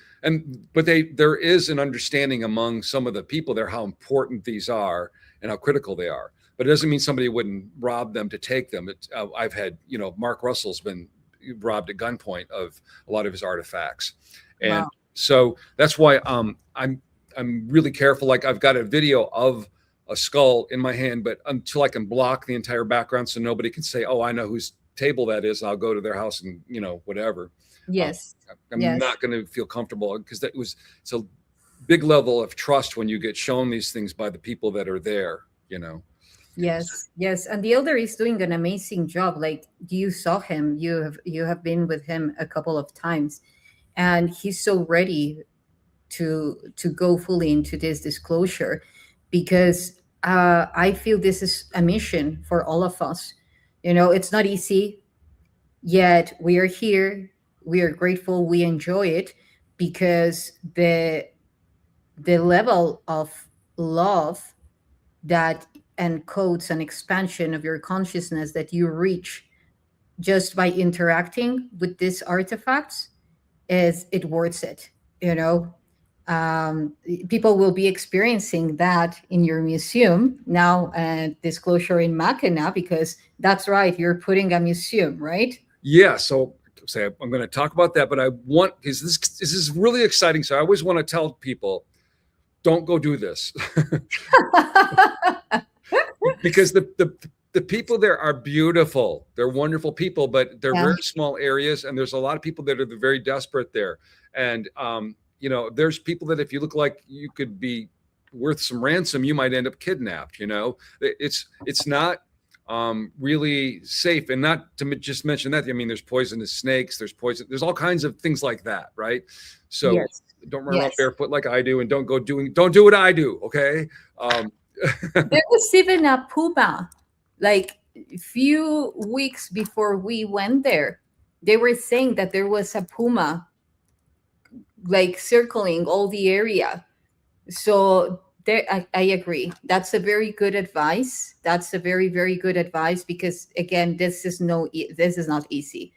but there is an understanding among some of the people there how important these are and how critical they are. But it doesn't mean somebody wouldn't rob them to take them. I've had Mark Russell's been robbed at gunpoint of a lot of his artifacts, and wow, so that's why I'm really careful. Like I've got a video of a skull in my hand, but until I can block the entire background so nobody can say, "Oh, I know whose table that is," I'll go to their house and whatever. Um, yes, I'm yes, not going to feel comfortable because it's a big level of trust when you get shown these things by the people that are there. yes, yes. And the elder is doing an amazing job. Like, you saw him, you have been with him a couple of times, and he's so ready to go fully into this disclosure, because I feel this is a mission for all of us. It's not easy, yet we are here. We are grateful. We enjoy it, because the level of love that encodes an expansion of your consciousness that you reach just by interacting with these artifacts, is it worth it. you know People will be experiencing that in your museum now, and disclosure in Mackinaw, because that's right, you're putting a museum, right? Yeah. So say I'm going to talk about that, but I want because this is really exciting. So I always want to tell people, don't go do this because the people there are beautiful. They're wonderful people, but they're Yeah. very small areas, and there's a lot of people that are very desperate there. And there's people that if you look like you could be worth some ransom, you might end up kidnapped. It's not really safe. And not to just mention that, I mean, there's poisonous snakes, there's all kinds of things like that, right? So Yes. don't run around Yes. barefoot like I do, and don't do what I do. Okay. There was even a puma, like a few weeks before we went there. They were saying that there was a puma, like circling all the area. So there, I agree. That's a very good advice. That's a very, very good advice, because again, this is not easy.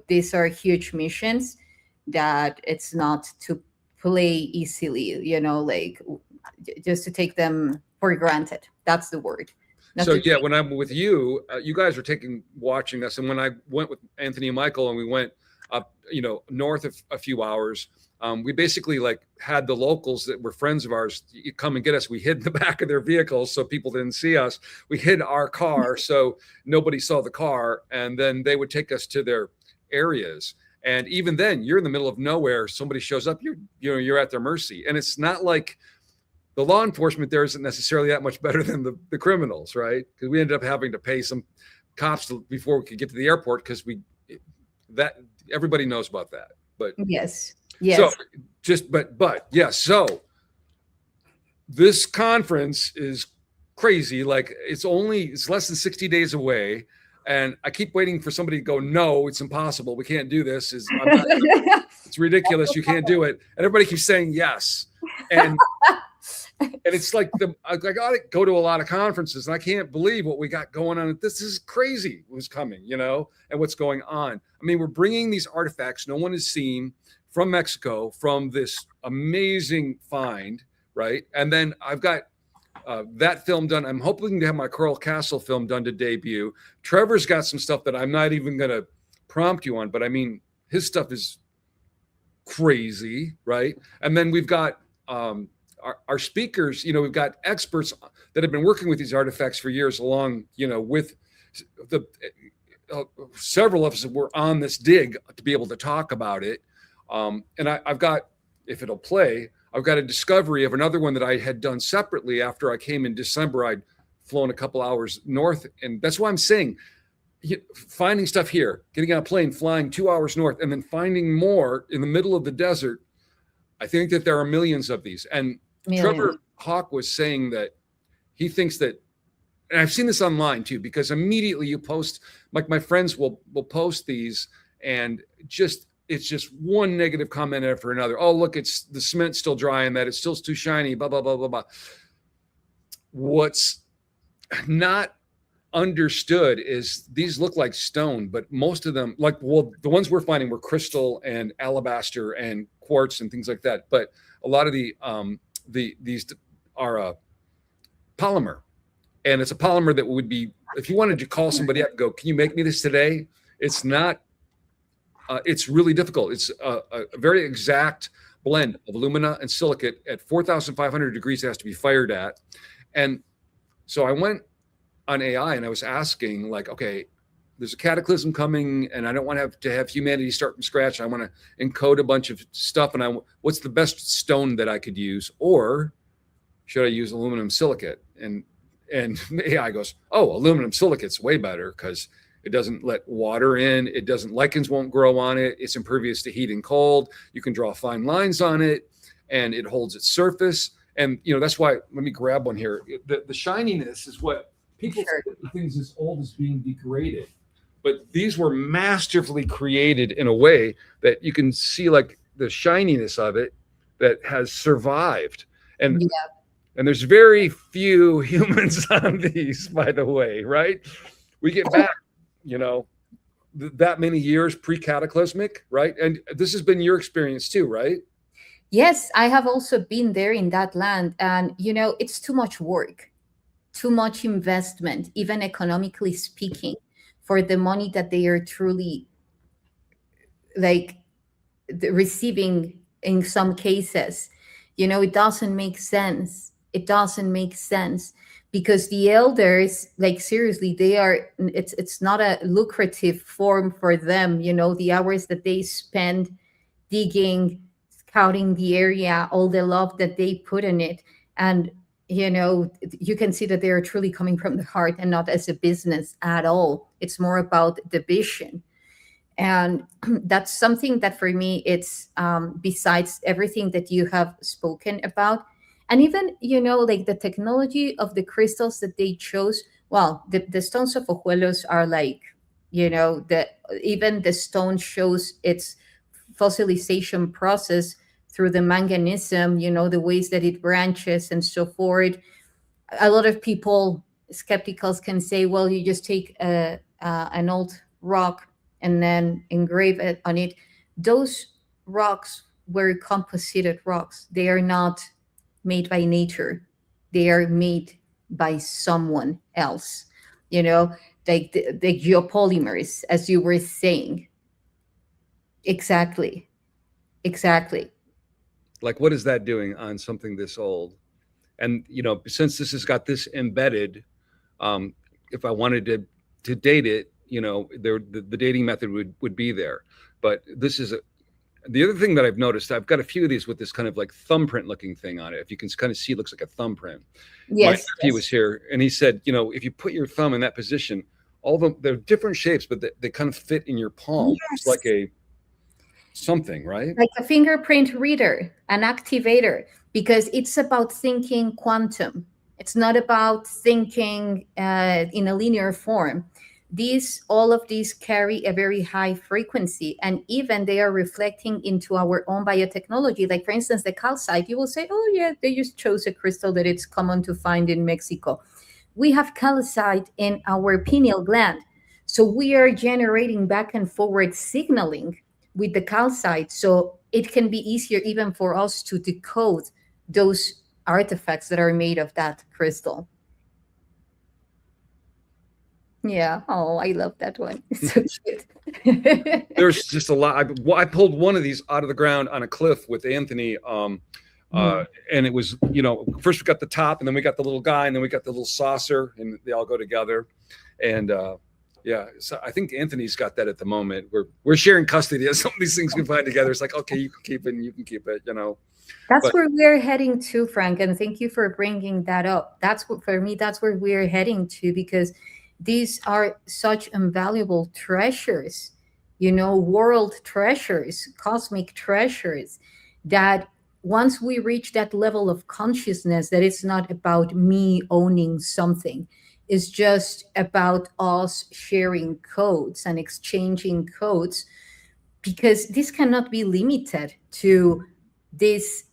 These are huge missions that it's not to play easily. Like just to take them for granted. That's the word. Not So to yeah, take. when I'm with you, you guys were watching us, and when I went with Anthony and Michael, and we went up, north of a few hours, We basically like had the locals that were friends of ours come and get us. We hid in the back of their vehicles so people didn't see us. We hid our car so nobody saw the car, and then they would take us to their areas. And even then, you're in the middle of nowhere. Somebody shows up, you're at their mercy. And it's not like the law enforcement there isn't necessarily that much better than the criminals, right? Because we ended up having to pay some cops before we could get to the airport because that everybody knows about that. But Yes. Yes. so but yeah, so this conference is crazy. Like it's less than 60 days away. And I keep waiting for somebody to go, no, it's impossible. We can't do this. It's ridiculous. You can't do it. And everybody keeps saying yes. And it's like I got to go to a lot of conferences, and I can't believe what we got going on. This is crazy what's coming, and what's going on. I mean, we're bringing these artifacts no one has seen from Mexico, from this amazing find, right? And then I've got that film done. I'm hoping to have my Coral Castle film done to debut. Trevor's got some stuff that I'm not even going to prompt you on, but I mean, his stuff is crazy, right? And then we've got our speakers, we've got experts that have been working with these artifacts for years along, with the several of us were on this dig to be able to talk about it. And I've got, if it'll play, I've got a discovery of another one that I had done separately after I came in December. I'd flown a couple hours north. And that's why I'm saying finding stuff here, getting on a plane, flying 2 hours north, and then finding more in the middle of the desert. I think that there are millions of these. And Trevor Hawk was saying that he thinks that, and I've seen this online too, because immediately you post, like my friends will post these, and it's just one negative comment after another. Oh, look, it's the cement's still dry and that it's still too shiny, blah, blah, blah, blah, blah. What's not understood is these look like stone, but most of them, the ones we're finding were crystal and alabaster and quartz and things like that. But a lot of these are polymer, and it's a polymer that would be, if you wanted to call somebody up and go, can you make me this today? It's not, it's really difficult. It's a very exact blend of alumina and silicate at 4,500 degrees. It has to be fired at. And so I went on AI and I was asking, like, okay, there's a cataclysm coming and I don't want to have humanity start from scratch. I want to encode a bunch of stuff, and what's the best stone that I could use, or should I use aluminum silicate? And AI goes, oh, aluminum silicate's way better because it doesn't let water in. Lichens won't grow on it. It's impervious to heat and cold. You can draw fine lines on it, and it holds its surface. And that's why, let me grab one here. The shininess is what people think of things as old as being degraded. But these were masterfully created in a way that you can see like the shininess of it that has survived. And there's very few humans on these, by the way, right? We get back, that many years pre-cataclysmic, right? And this has been your experience too, right? Yes, I have also been there in that land, and it's too much work, too much investment, even economically speaking, for the money that they are truly receiving in some cases. It doesn't make sense. It doesn't make sense because the elders, seriously, it's not a lucrative form for them. The hours that they spend digging, scouting the area, all the love that they put in it. And you can see that they are truly coming from the heart and not as a business at all. It's more about the vision. And that's something that for me, it's besides everything that you have spoken about. And even, the technology of the crystals that they chose. Well, the stones of Ojuelos are even the stone shows its fossilization process through the manganism, the ways that it branches and so forth. A lot of people, skepticals, can say, well, you just take an old rock and then engrave it on it. Those rocks were composited rocks. They are not made by nature. They are made by someone else, like the geopolymers, as you were saying. Exactly. Like, what is that doing on something this old? And since this has got this embedded, um, if I wanted to date it, the dating method would be there. But this is the other thing that I've noticed. I've got a few of these with this kind of like thumbprint looking thing on it. If you can kind of see, it looks like a thumbprint. My Yes, nephew was here, and he said, if you put your thumb in that position, they're different shapes, but they kind of fit in your palm. It's yes. like a something, right? Like a fingerprint reader, an activator, because it's about thinking quantum. It's not about thinking in a linear form. All of these carry a very high frequency, and even they are reflecting into our own biotechnology. Like, for instance, the calcite, you will say, oh yeah, they just chose a crystal that it's common to find in Mexico. We have calcite in our pineal gland. So we are generating back and forward signaling with the calcite. So it can be easier even for us to decode those artifacts that are made of that crystal. Yeah. Oh, I love that one. It's so cute. There's just a lot. I pulled one of these out of the ground on a cliff with Anthony. And it was, first we got the top, and then we got the little guy, and then we got the little saucer, and they all go together. And yeah, so I think Anthony's got that at the moment. We're sharing custody of some of these things we find together. It's like, okay, you can keep it, and you can keep it. That's where we're heading to, Frank, and thank you for bringing that up. For me, that's where we're heading to, because these are such invaluable treasures, world treasures, cosmic treasures, that once we reach that level of consciousness, that it's not about me owning something, it's just about us sharing codes and exchanging codes, because this cannot be limited to this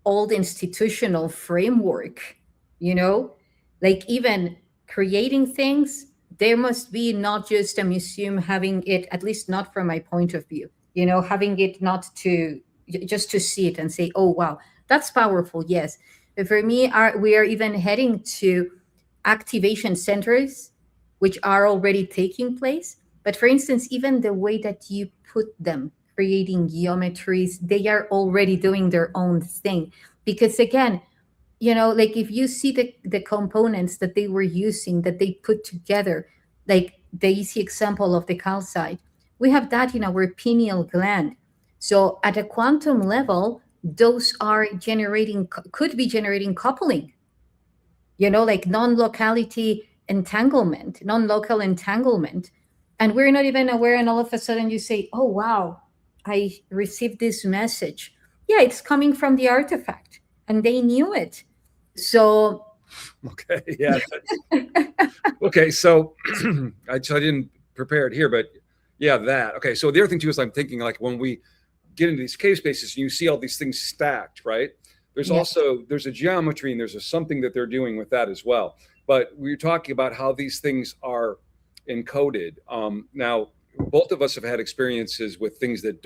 old institutional framework, like even creating things, there must be not just a museum having it, at least not from my point of view, having it not to just to see it and say, oh wow, that's powerful. Yes, but for me, we are even heading to activation centers, which are already taking place. But for instance, even the way that you put them, creating geometries, they are already doing their own thing. Because again, like if you see the components that they were using, that they put together, like the easy example of the calcite, we have that in our pineal gland. So at a quantum level, those are could be generating coupling, like non-local entanglement. And we're not even aware, and all of a sudden you say, oh wow, I received this message. Yeah, it's coming from the artifact, and they knew it. So okay, yeah. Okay, so I didn't prepare it here, but yeah, that. Okay, so the other thing too is I'm thinking, like, when we get into these cave spaces and you see all these things stacked, right? There's a geometry, and there's something that they're doing with that as well. But we're talking about how these things are encoded. Now, both of us have had experiences with things that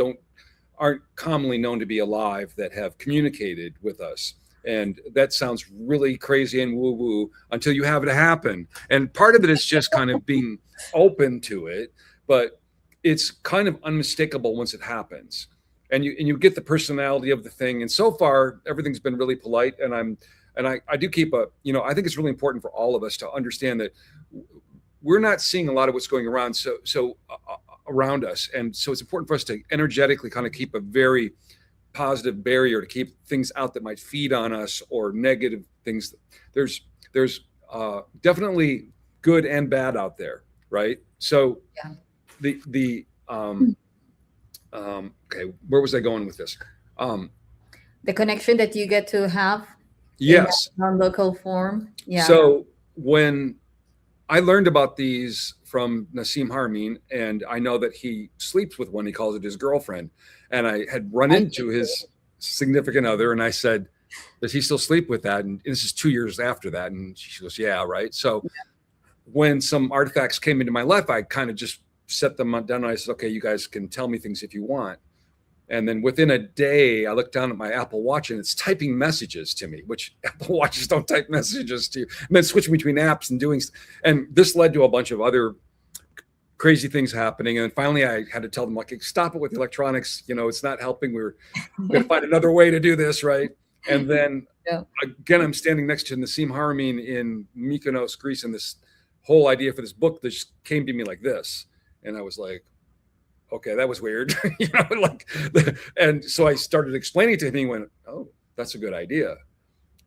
aren't commonly known to be alive, that have communicated with us. And that sounds really crazy and woo-woo until you have it happen. And part of it is just kind of being open to it, but it's kind of unmistakable once it happens. And you get the personality of the thing. And so far, everything's been really polite. And I do keep I think it's really important for all of us to understand that we're not seeing a lot of what's going around around us. And so it's important for us to energetically kind of keep a very positive barrier, to keep things out that might feed on us, or negative things. There's definitely good and bad out there, right? So yeah. Okay, where was I going with this? The connection that you get to have, yes, in non-local form. Yeah. So when I learned about these from Nassim Haramein, and I know that he sleeps with one. He calls it his girlfriend. And I had run into his significant other, and I said, does he still sleep with that? And this is 2 years after that. And she goes, yeah, right. So when some artifacts came into my life, I kind of just set them down, and I said, okay, you guys can tell me things if you want. And then within a day, I looked down at my Apple Watch, and it's typing messages to me, which Apple Watches don't type messages to you. And then switching between apps and doing, and this led to a bunch of other crazy things happening. And finally I had to tell them, like, stop it with the electronics. It's not helping. We're going to find another way to do this. Right. And then Yeah. again, I'm standing next to Nassim Haramein in Mykonos, Greece. And this whole idea for this book that just came to me like this. And I was like, okay, that was weird. And so I started explaining to him. He went, oh, that's a good idea.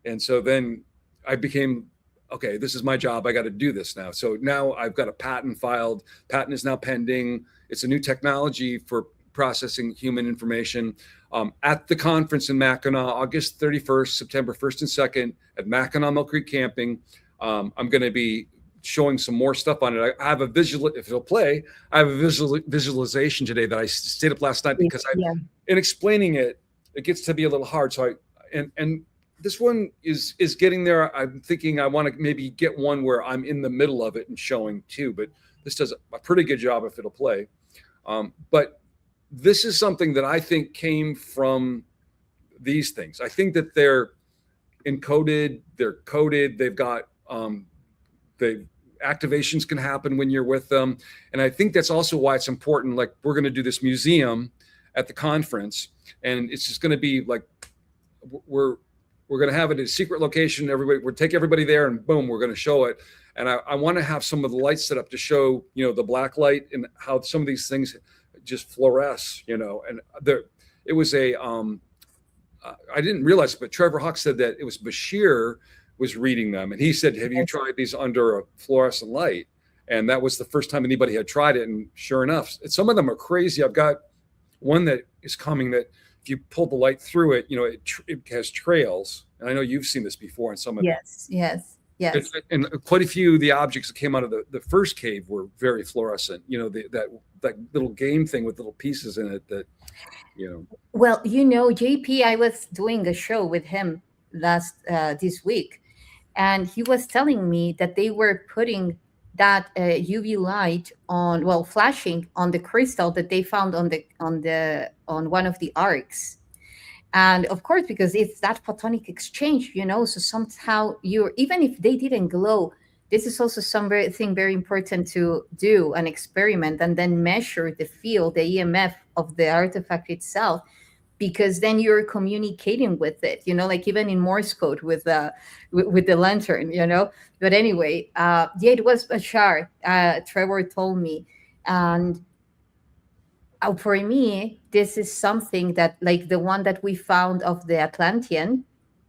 And so then I became, okay, this is my job. I got to do this now. So now I've got a patent filed. Patent is now pending. It's a new technology for processing human information. At the conference in Mackinaw, August 31st, September 1st and 2nd at Mackinaw Mill Creek Camping. I'm going to be showing some more stuff on it. I have a visual, if it'll play, I have a visualization today that I stayed up last night because in explaining it, it gets to be a little hard. So and this one is getting there. I'm thinking I want to maybe get one where I'm in the middle of it and showing too, but this does a pretty good job if it'll play. But this is something that I think came from these things. I think that they're encoded, they're coded, they've got, the activations can happen when you're with them. And I think that's also why it's important. Like, we're going to do this museum at the conference, and it's just going to be like, we're going to have it at a secret location. We'll take everybody there, and boom, we're going to show it. And I want to have some of the lights set up to show, the black light and how some of these things just fluoresce, and it was I didn't realize, but Trevor Hawk said that it was Bashir was reading them. And he said, have you tried these under a fluorescent light? And that was the first time anybody had tried it. And sure enough, some of them are crazy. I've got one that is coming that if you pull the light through it, it has trails. And I know you've seen this before in some of Yes. And quite a few of the objects that came out of the first cave were very fluorescent. That little game thing with little pieces in it that, Well, JP, I was doing a show with him this week, and he was telling me that they were putting that UV light flashing on the crystal that they found on one of the arcs. And of course, because it's that photonic exchange, so somehow even if they didn't glow, this is also something very important to do, an experiment, and then measure the field, the EMF of the artifact itself, because then you're communicating with it, like even in Morse code with the lantern, But anyway, it was Bashar, Trevor told me. And for me, this is something that, like the one that we found of the Atlantean,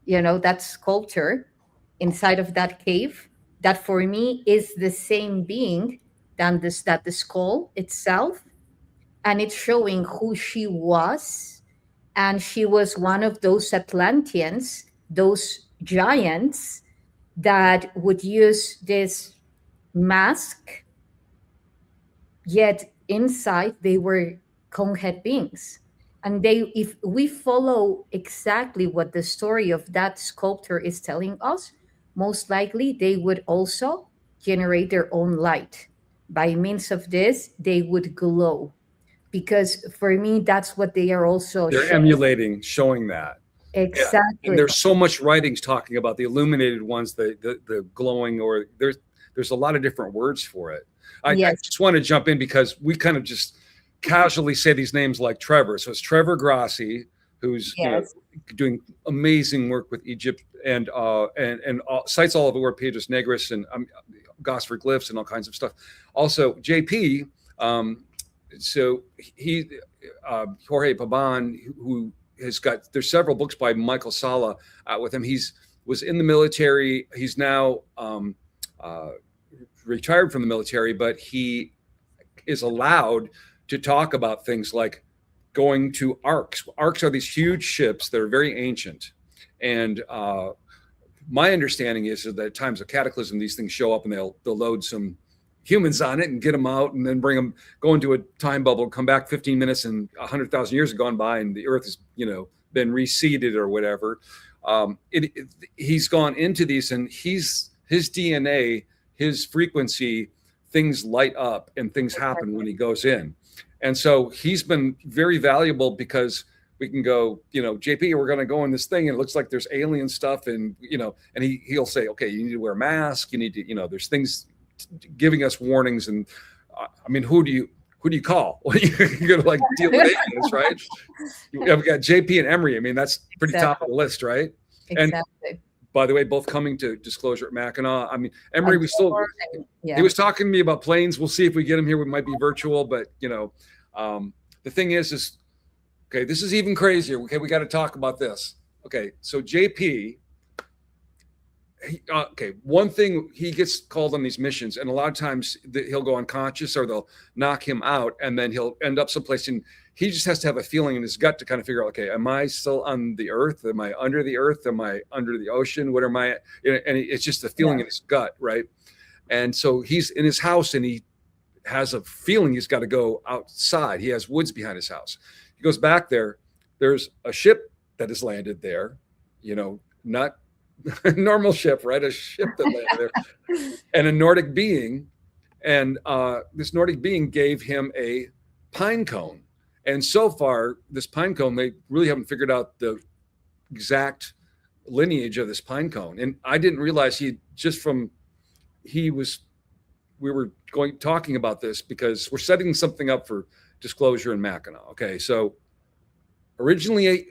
that sculpture inside of that cave, that for me is the same being that the skull itself. And it's showing who she was. And she was one of those Atlanteans, those giants that would use this mask, yet inside they were conehead beings. And if we follow exactly what the story of that sculptor is telling us, most likely they would also generate their own light. By means of this, they would glow. Because for me, that's what they are also emulating, showing that. Exactly. Yeah. And there's so much writings talking about the illuminated ones, the glowing, or there's a lot of different words for it. I just want to jump in because we kind of just casually say these names like Trevor. So it's Trevor Grassi, who's doing amazing work with Egypt and sites all over the world, Piedras Negras and Gosford glyphs and all kinds of stuff. Also, JP. So he, Jorge Paban, who has there's several books by Michael Sala out with him. Was in the military. He's now retired from the military, but he is allowed to talk about things like going to arcs. Arcs are these huge ships that are very ancient. And my understanding is that at times of cataclysm, these things show up and they'll load some humans on it and get them out and then go into a time bubble, come back 15 minutes and 100,000 years have gone by and the earth has, been reseeded or whatever. He's gone into these and his DNA, his frequency, things light up and things happen when he goes in. And so he's been very valuable because we can go, JP, we're going to go in this thing and it looks like there's alien stuff and, and he'll say, okay, you need to wear a mask. You need to, there's things giving us warnings and I mean, who do you call? You're gonna like deal with aliens, right? We've got JP and Emery. I mean, that's pretty top of the list, right? And Exactly. by the way, both coming to disclosure at Mackinaw. I mean, Emery, we still Yeah. he was talking to me about planes. We'll see if we get him here. We might be virtual, but the thing is okay. This is even crazier. Okay, we got to talk about this. Okay, so JP. Okay, one thing, he gets called on these missions, and a lot of times he'll go unconscious or they'll knock him out, and then he'll end up someplace, and he just has to have a feeling in his gut to kind of figure out, okay, am I still on the earth? Am I under the earth? Am I under the ocean? What am I? And it's just a feeling in his gut, right? And so he's in his house, and he has a feeling he's got to go outside. He has woods behind his house. He goes back there. There's a ship that has landed there, not normal ship, right? A ship that landed there, and a Nordic being, and this Nordic being gave him a pine cone. And so far, this pine cone, they really haven't figured out the exact lineage of this pine cone. And I didn't realize we were talking about this because we're setting something up for disclosure in Mackinaw. Okay, so originally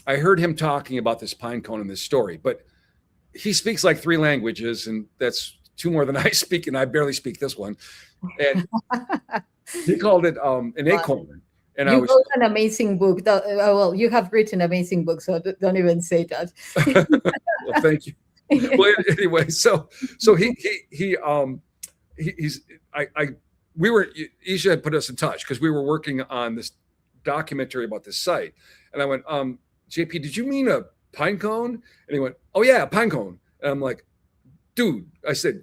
I heard him talking about this pine cone in this story, but he speaks like 3 languages, and that's 2 more than I speak, and I barely speak this one. And he called it an acorn. And you wrote an amazing book. Well, you have written amazing books, so don't even say that. Well, thank you. Well, anyway, so YssaH had put us in touch because we were working on this documentary about this site, and I went, JP, did you mean a pine cone? And he went, oh yeah, a pine cone. And I'm like, dude, I said,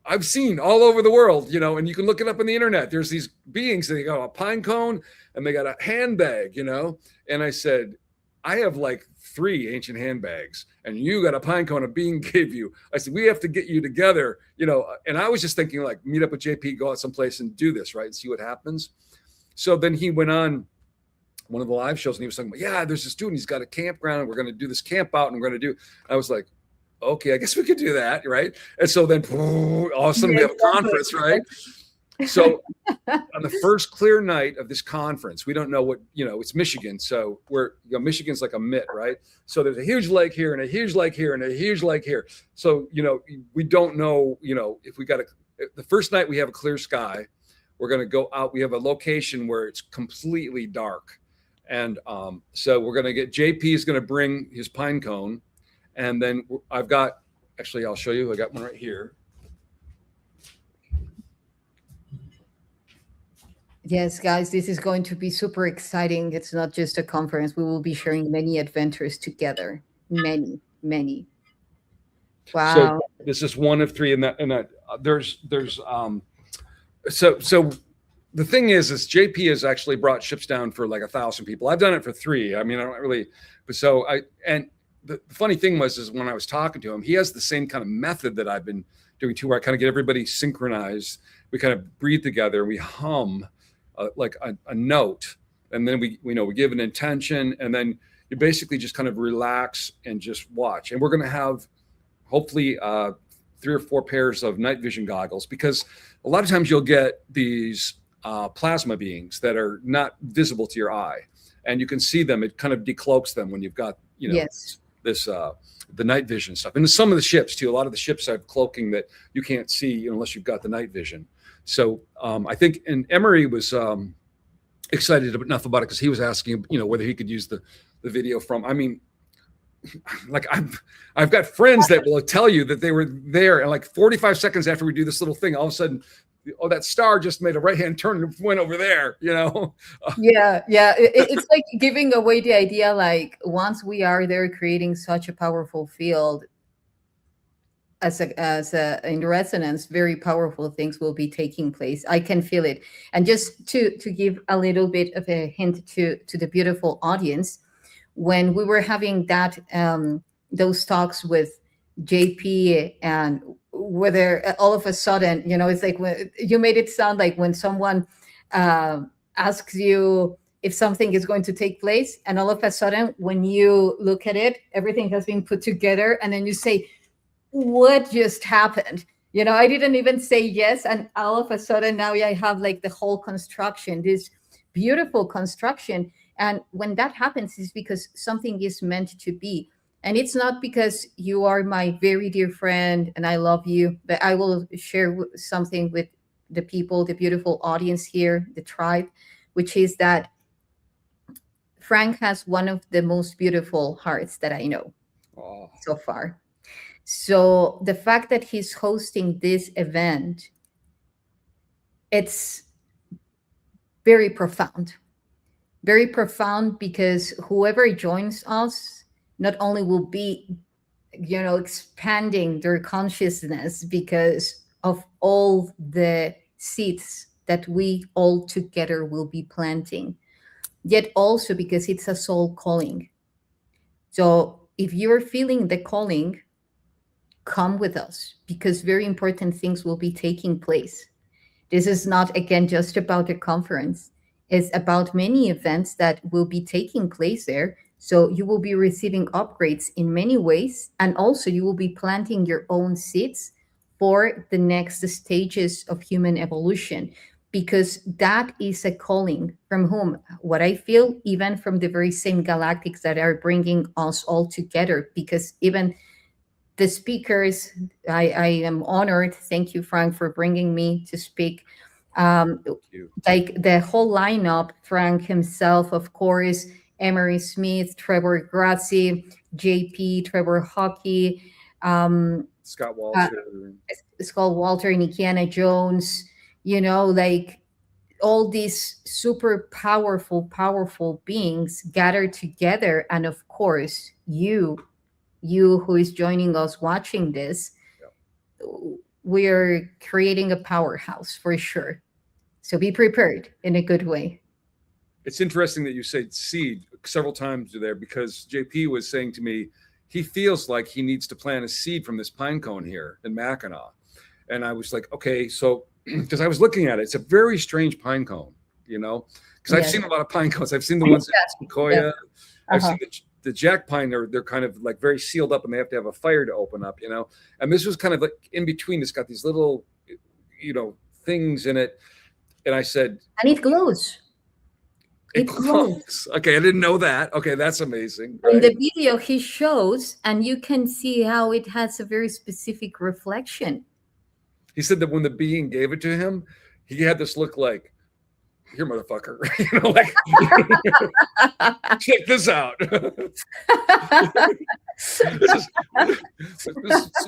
I've seen all over the world, and you can look it up on the internet. There's these beings, and they got a pine cone and they got a handbag, and I said, I have like 3 ancient handbags, and you got a pine cone a being gave you. I said, we have to get you together, and I was just thinking like meet up with JP, go out someplace and do this, right? And see what happens. So then he went on one of the live shows, and he was talking about, yeah, there's this dude, and he's got a campground, and we're going to do this camp out, and we're going to do, I was like, okay, I guess we could do that, right? And so then all of a sudden we have a conference, right? So on the first clear night of this conference, we don't know what, it's Michigan. So Michigan's like a mitt, right? So there's a huge lake here and a huge lake here and a huge lake here. So, we don't know, if we got the first night we have a clear sky, we're going to go out. We have a location where it's completely dark. And so we're going to JP is going to bring his pine cone. And then I've got, actually, I'll show you. I got one right here. Yes, guys, this is going to be super exciting. It's not just a conference. We will be sharing many adventures together. Many, many. Wow. So this is one of 3, and that there's so the thing is JP has actually brought ships down for like 1,000 people. I've done it for 3. I mean, I don't really, but so the funny thing is when I was talking to him, he has the same kind of method that I've been doing too, where I kind of get everybody synchronized. We kind of breathe together, we hum like a note, and then we give an intention, and then you basically just kind of relax and just watch. And we're going to have hopefully 3 or 4 pairs of night vision goggles, because a lot of times you'll get these plasma beings that are not visible to your eye, and you can see them. It kind of decloaks them when you've got yes. this the night vision stuff. And some of the ships too, a lot of the ships have cloaking that you can't see unless you've got the night vision. So I think, and Emery was excited enough about it because he was asking, whether he could use the video from, I mean, like I've got friends that will tell you that they were there, and like 45 seconds after we do this little thing, all of a sudden, oh, that star just made a right-hand turn and went over there, Yeah. It's like giving away the idea, like once we are there creating such a powerful field, in resonance, very powerful things will be taking place. I can feel it. And just to give a little bit of a hint to the beautiful audience, when we were having that those talks with JP, and whether all of a sudden, it's like when you made it sound like when someone asks you if something is going to take place, and all of a sudden when you look at it, everything has been put together, and then you say, what just happened? You know, I didn't even say yes, and all of a sudden now I have like the whole construction, this beautiful construction. And when that happens, is because something is meant to be. And it's not because you are my very dear friend and I love you, but I will share something with the people, the beautiful audience here, the tribe, which is that Frank has one of the most beautiful hearts that I know Oh, so far. So the fact that he's hosting this event, it's very profound. Very profound because whoever joins us not only will be, you know, expanding their consciousness because of all the seeds that we all together will be planting, yet also because it's a soul calling. So if you're feeling the calling, come with us because very important things will be taking place. This is not, again, just about a conference. It's about many events that will be taking place there. So you will be receiving upgrades in many ways. And also, you will be planting your own seeds for the next stages of human evolution, because that is a calling from whom, what I feel, even from the very same galactics that are bringing us all together. Because even the speakers, I am honored. Thank you, Frank, for bringing me to speak. cute. Like the whole lineup, Frank himself, of course, Emery Smith, Trevor Grazzi, JP, Trevor Hockey, um, Scott uh, Walter. Skull Walter, Nikiana Jones, you know, like all these super powerful, powerful beings gathered together. And of course, you who is joining us watching this, Yep. we're creating a powerhouse for sure. So be prepared in a good way. It's interesting that you say seed several times there because JP was saying to me, he feels like he needs to plant a seed from this pine cone here in Mackinaw. And I was like, okay, so because I was looking at it, it's a very strange pine cone, you know, because I've Yes. seen a lot of pine cones. I've seen the ones in Yes. Sequoia. I've Uh-huh. seen the jack pine. They're kind of like very sealed up and they have to have a fire to open up, you know. And this was kind of like in between. It's got these little, you know, things in it. And I said, And it glows. it It glows. glows. Okay, I didn't know that. Okay, that's amazing, In right? the video he shows, and you can see how it has a very specific reflection. He said that when the being gave it to him, he had this look like, here, motherfucker, you know, like check this out. this is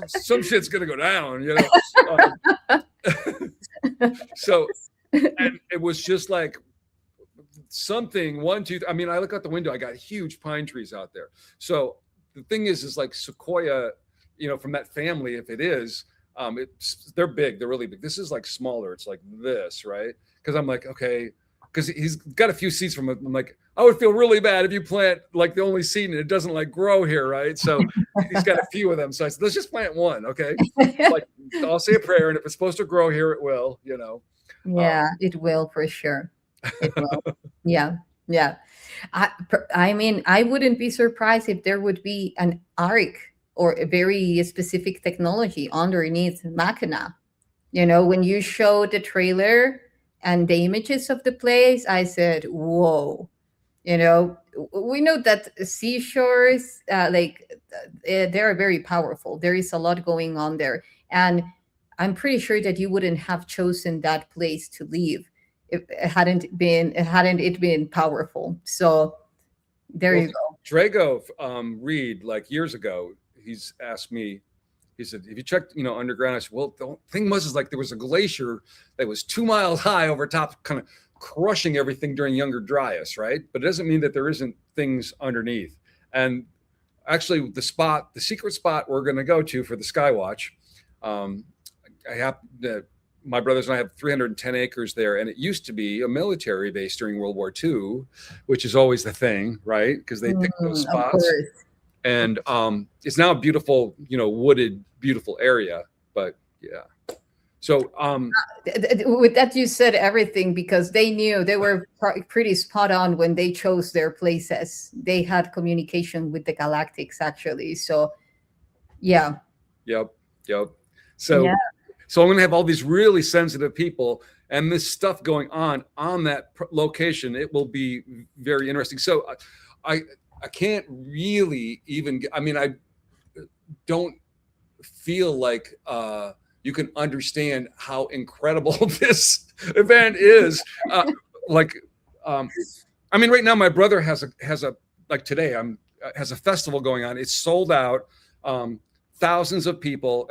some shit's gonna go down, you know. So, and it was just like something one, two. I mean, I look out the window. I got huge pine trees out there. So the thing is like Sequoia, you know, from that family, if it is, they're big. They're really big. This is like smaller. It's like this, right? Because I'm like, okay, because he's got a few seeds from it. I'm like, I would feel really bad if you plant like the only seed and it doesn't like grow here, right? So he's got a few of them. So I said, let's just plant one, okay? Like I'll say a prayer, and if it's supposed to grow here, it will, you know. Yeah, it will for sure. It will. Yeah, yeah. I mean, I wouldn't be surprised if there would be an arc or a very specific technology underneath Mackinaw. You know, when you showed the trailer and the images of the place, I said, whoa. You know, we know that seashores, they are very powerful. There is a lot going on there. And I'm pretty sure that you wouldn't have chosen that place to live if hadn't it been powerful. So there Well, you go. Drago Reed, like years ago, he's asked me, he said, if you checked, you know, underground, I said, well, the thing was is like there was a glacier that was 2 miles high over top, kind of crushing everything during younger Dryas, right? But it doesn't mean that there isn't things underneath. And actually the secret spot we're going to go to for the Skywatch, I have my brothers and I have 310 acres there, and it used to be a military base during World War II, which is always the thing, right? Because they pick those Of spots, course. and it's now a beautiful, you know, wooded, beautiful area. But yeah, so With that, you said everything because they knew they were pretty spot on when they chose their places. They had communication with the galactics, actually. So, yeah. yep. So Yeah. So I'm going to have all these really sensitive people and this stuff going on that location. It will be very interesting. So I can't really even, I mean, I don't feel like you can understand how incredible this event is. Like, I mean, right now my brother has a like today has a festival going on. It's sold out, thousands of people.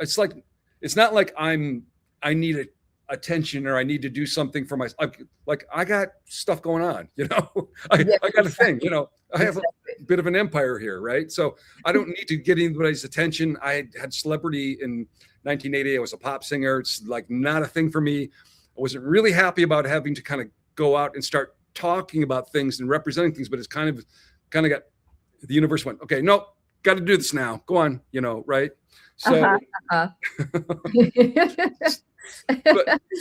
It's not like I need attention or I need to do something for myself. Like I got stuff going on, you know. I got a thing, you know. I have a bit of an empire here, right? So I don't need to get anybody's attention. I had celebrity in 1980. I was a pop singer. It's like not a thing for me. I wasn't really happy about having to kind of go out and start talking about things and representing things, but it's kind of got, the universe went, okay, no, got to do this now. Go on, you know, right? So,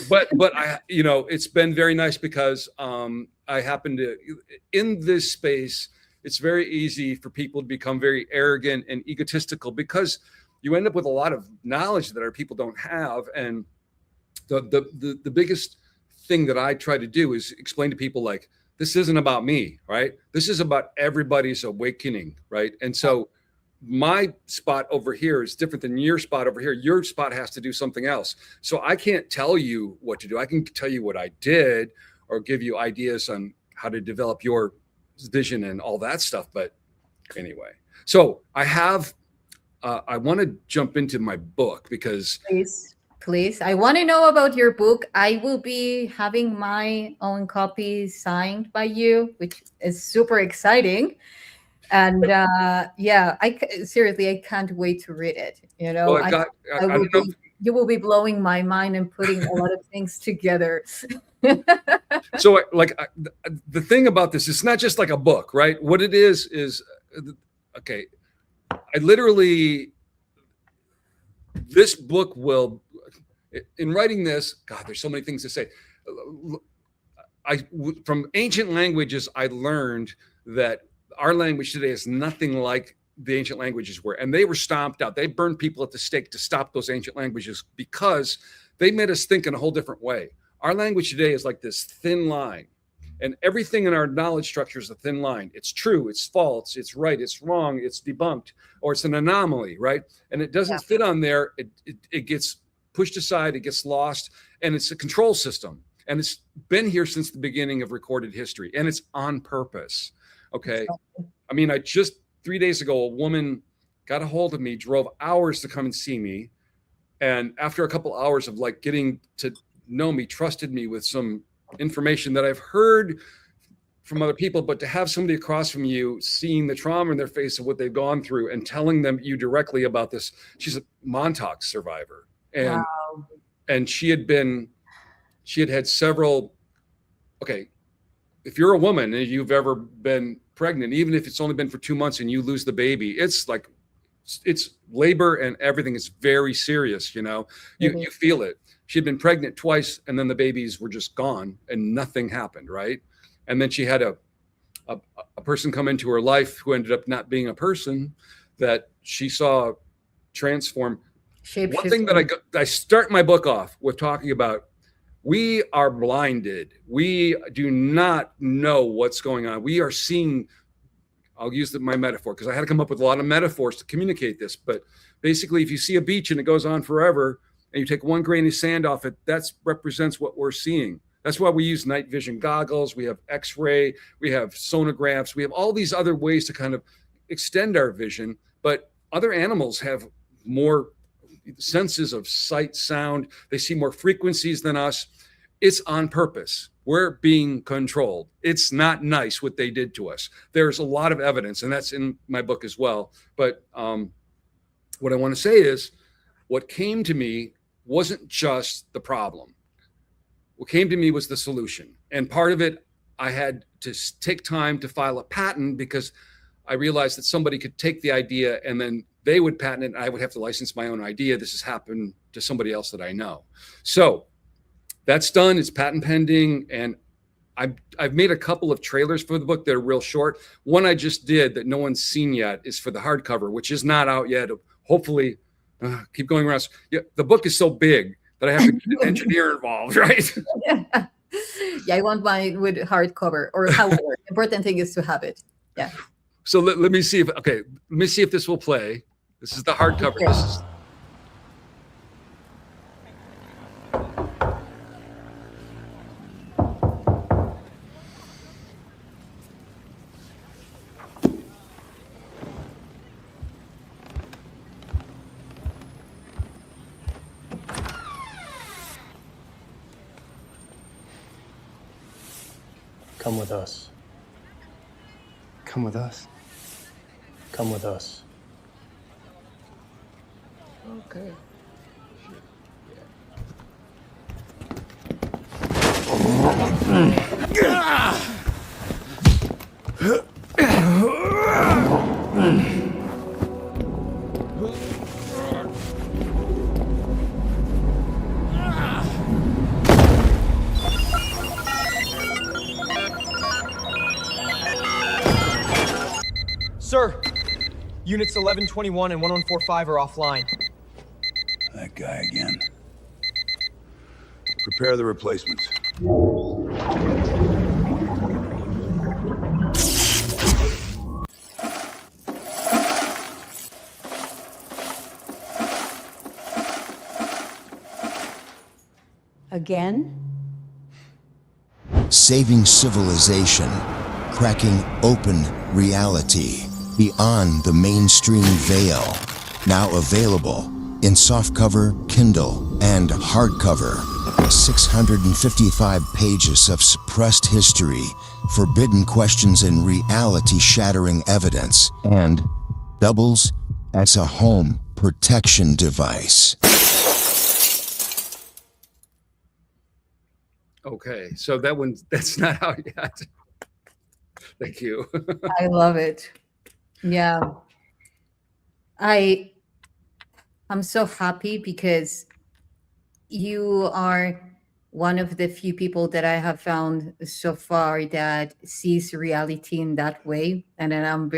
but I, you know, it's been very nice because I happen to, in this space, it's very easy for people to become very arrogant and egotistical because you end up with a lot of knowledge that other people don't have. And the biggest thing that I try to do is explain to people like, this isn't about me, right? This is about everybody's awakening, right? And so my spot over here is different than your spot over here. Your spot has to do something else. So I can't tell you what to do. I can tell you what I did or give you ideas on how to develop your vision and all that stuff. But anyway, so I have, I want to jump into my book because Please. I want to know about your book. I will be having my own copy signed by you, which is super exciting. And yeah, seriously, I can't wait to read it. You know, well, you will be blowing my mind and putting a lot of things together. So the thing about this, it's not just like a book, right? What it is, okay, I literally, this book will, in writing this, God, there's so many things to say. From ancient languages, I learned that our language today is nothing like the ancient languages were, and they were stomped out. They burned people at the stake to stop those ancient languages because they made us think in a whole different way. Our language today is like this thin line, and everything in our knowledge structure is a thin line. It's true, it's false, it's right, it's wrong, it's debunked, or it's an anomaly, right? And it doesn't fit on there. It gets pushed aside, it gets lost, and it's a control system. And it's been here since the beginning of recorded history, and it's on purpose. Okay. I mean, 3 days ago, a woman got a hold of me, drove hours to come and see me. And after a couple hours of like getting to know me, trusted me with some information that I've heard from other people, but to have somebody across from you seeing the trauma in their face of what they've gone through and telling them you directly about this. She's a Montauk survivor. And, and she had had several, okay, if you're a woman and you've ever been pregnant, even if it's only been for 2 months and you lose the baby, it's labor and everything is very serious. You know, you feel it. She'd been pregnant twice and then the babies were just gone and nothing happened. Right. And then she had a person come into her life who ended up not being a person that she saw transform. One thing that I start my book off with talking about, we are blinded. We do not know what's going on. We are seeing, I'll use my metaphor because I had to come up with a lot of metaphors to communicate this. But basically, if you see a beach and it goes on forever and you take one grain of sand off it, that represents what we're seeing. That's why we use night vision goggles. We have X-ray, we have sonographs. We have all these other ways to kind of extend our vision. But other animals have more senses of sight, sound. They see more frequencies than us. It's on purpose. We're being controlled. It's not nice what they did to us. There's a lot of evidence, and that's in my book as well. But what I want to say is what came to me wasn't just the problem. What came to me was the solution. And part of it, I had to take time to file a patent because I realized that somebody could take the idea and then they would patent it and I would have to license my own idea. This has happened to somebody else that I know. So that's done. It's patent pending. And I've made a couple of trailers for the book that are real short. One I just did that no one's seen yet is for the hardcover, which is not out yet. Hopefully, keep going around. Yeah, the book is so big that I have to get an engineer involved, right? Yeah, I want mine with hardcover or however. Important thing is to have it. Yeah. So let me see if this will play. This is the hardcover. Okay. This is Come with us. Come with us. Come with us. Okay. Sir, units 1121 and 1145 are offline. That guy again. Prepare the replacements. Again? Saving civilization, cracking open reality beyond the mainstream veil. Now available in softcover, Kindle, and hardcover. 655 pages of suppressed history, forbidden questions, and reality-shattering evidence, and doubles as a home protection device. okay. So that's not how you had to. Thank you. I love it. Yeah. I'm so happy because you are one of the few people that I have found so far that sees reality in that way. And then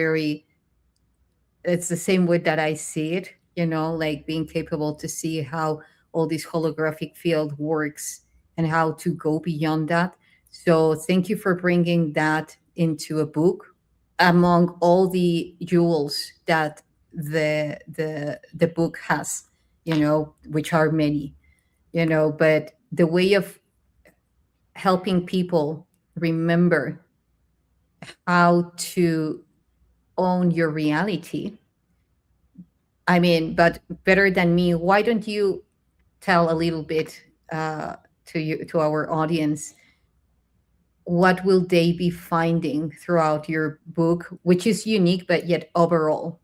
it's the same way that I see it, like being capable to see how all this holographic field works and how to go beyond that. So thank you for bringing that into a book among all the jewels that the book has, which are many, but the way of helping people remember how to own your reality. I mean, but better than me, why don't you tell a little bit to our audience, what will they be finding throughout your book, which is unique but yet overall?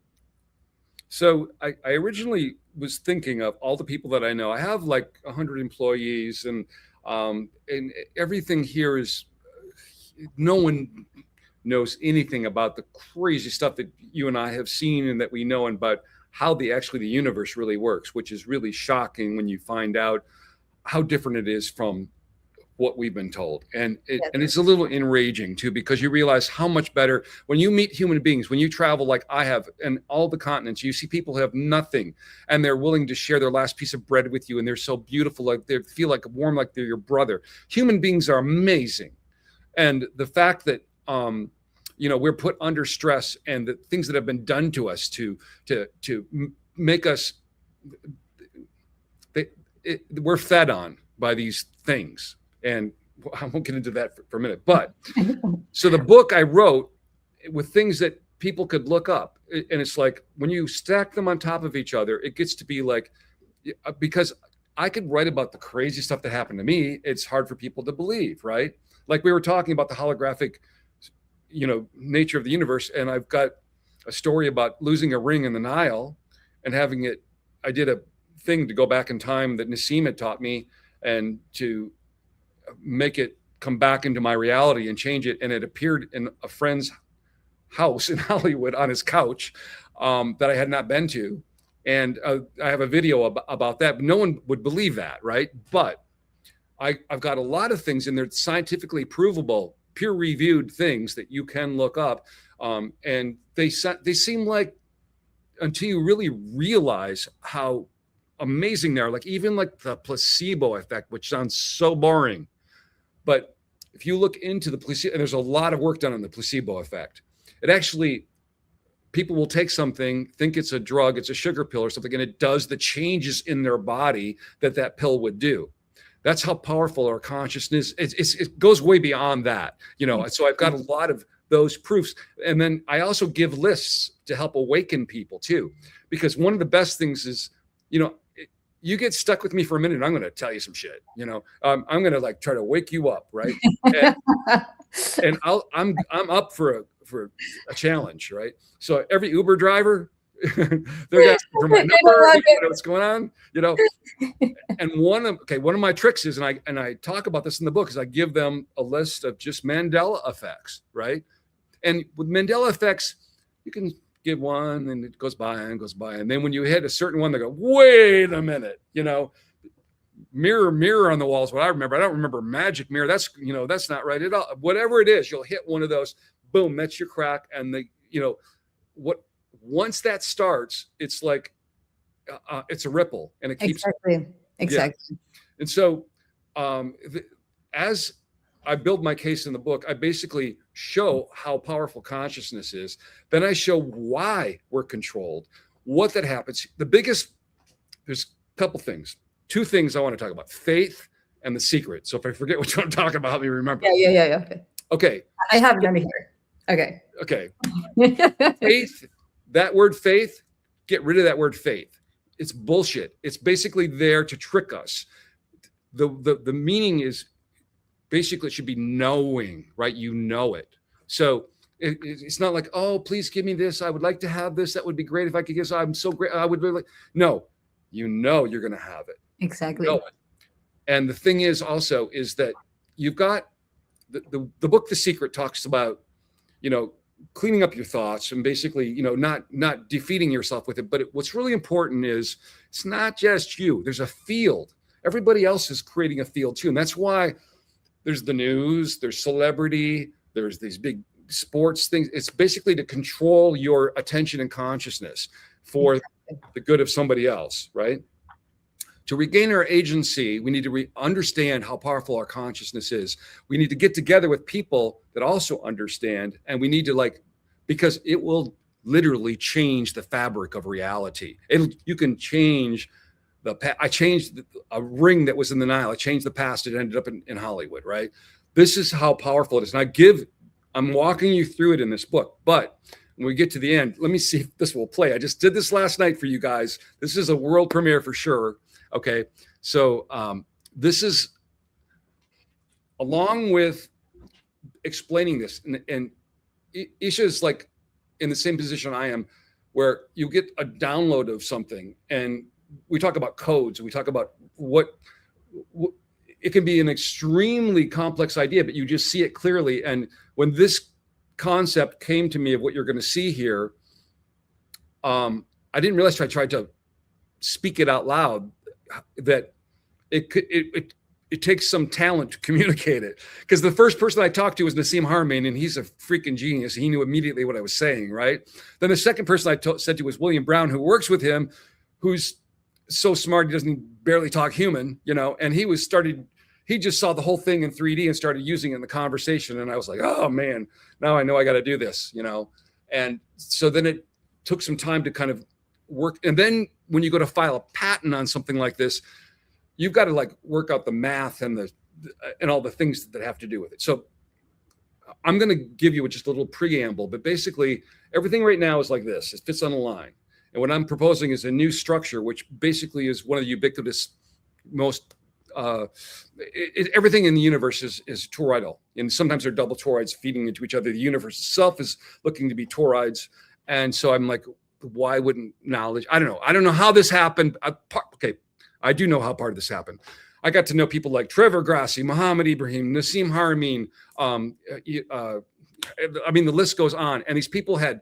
So I originally was thinking of all the people that I know. I have like 100 employees, and everything here is, no one knows anything about the crazy stuff that you and I have seen and that we know, and about how the universe really works, which is really shocking when you find out how different it is from what we've been told. And it's a little enraging too, because you realize how much better when you meet human beings, when you travel like I have and all the continents, you see people who have nothing and they're willing to share their last piece of bread with you, and they're so beautiful, like they feel like warm, like they're your brother. Human beings are amazing. And the fact that we're put under stress, and the things that have been done to us to make us, we're fed on by these things. And I won't get into that for a minute, but so the book I wrote with things that people could look up, and it's like when you stack them on top of each other, it gets to be like, because I could write about the crazy stuff that happened to me, it's hard for people to believe, right? Like we were talking about the holographic, nature of the universe, and I've got a story about losing a ring in the Nile and having it. I did a thing to go back in time that Nassim had taught me, and to make it come back into my reality and change it. And it appeared in a friend's house in Hollywood on his couch that I had not been to. And I have a video about that, but no one would believe that, right? But I've got a lot of things in there, scientifically provable, peer-reviewed things that you can look up. And they seem like, until you really realize how amazing there. Like even like the placebo effect, which sounds so boring, but if you look into the placebo, and there's a lot of work done on the placebo effect. It actually, people will take something, think it's a drug, it's a sugar pill or something, and it does the changes in their body that pill would do. That's how powerful our consciousness is. It goes way beyond that, you know. So I've got a lot of those proofs. And then I also give lists to help awaken people too, because one of the best things is, you know, you get stuck with me for a minute, and I'm going to tell you some shit, you know. I'm going to like try to wake you up, right? And I'm up for a challenge, right? So every Uber driver, they're asking for my number, you know what's going on, you know. And one of my tricks is, and I talk about this in the book, is I give them a list of just Mandela effects, right? And with Mandela effects, you can give one and it goes by and goes by. And then when you hit a certain one, they go, wait a minute, you know, mirror on the walls. What I remember, I don't remember magic mirror. That's, you know, that's not right at all. Whatever it is, you'll hit one of those, boom, that's your crack. And you know, once that starts, it's like, it's a ripple and it keeps. Exactly. Yeah. And so, as I build my case in the book, I basically show how powerful consciousness is. Then I show why we're controlled, what that happens. There's a couple things, two things I want to talk about: faith and the secret. So if I forget what I'm talking about, help me remember. Yeah. Okay. I have it on here. Okay. Faith, that word faith, get rid of that word faith. It's bullshit. It's basically there to trick us. The meaning is basically it should be knowing, right? You know it. So it's not like, oh, please give me this. I would like to have this. That would be great if I could get this. I'm so great. I would really. No, you know you're going to have it. Exactly. You know it. And the thing is also is that you've got the book, The Secret, talks about, you know, cleaning up your thoughts and basically, you know, not defeating yourself with it. But what's really important is it's not just you. There's a field. Everybody else is creating a field too. And that's why there's the news, there's celebrity, there's these big sports things. It's basically to control your attention and consciousness for the good of somebody else, right? To regain our agency, we need to understand how powerful our consciousness is. We need to get together with people that also understand, and we need to because it will literally change the fabric of reality. You can change I changed a ring that was in the Nile. I changed the past. It ended up in Hollywood, right? This is how powerful it is. And I'm walking you through it in this book, but when we get to the end, let me see if this will play. I just did this last night for you guys. This is a world premiere for sure. Okay. So this is along with explaining this, and YssaH is like in the same position I am, where you get a download of something and we talk about codes. We talk about what it can be an extremely complex idea, but you just see it clearly. And when this concept came to me of what you're going to see here, I didn't realize I tried to speak it out loud, that it takes some talent to communicate it. Because the first person I talked to was Nassim Haramein, and he's a freaking genius. He knew immediately what I was saying, right? Then the second person I said to was William Brown, who works with him, who's so smart he doesn't barely talk human, you know. And he just saw the whole thing in 3D and started using it in the conversation. And I was like, oh man, now I know I got to do this, you know. And so then it took some time to kind of work. And then when you go to file a patent on something like this, you've got to work out the math and all the things that have to do with it. So I'm going to give you just a little preamble, but basically everything right now is like this. It fits on a line. And what I'm proposing is a new structure, which basically is one of the ubiquitous most, everything in the universe is toroidal. And sometimes they're double toroids feeding into each other. The universe itself is looking to be toroids. And so I'm like, why wouldn't knowledge? I don't know. I don't know how this happened. I do know how part of this happened. I got to know people like Trevor Grassi, Muhammad Ibrahim, Nassim Haramein. I mean, the list goes on. And these people had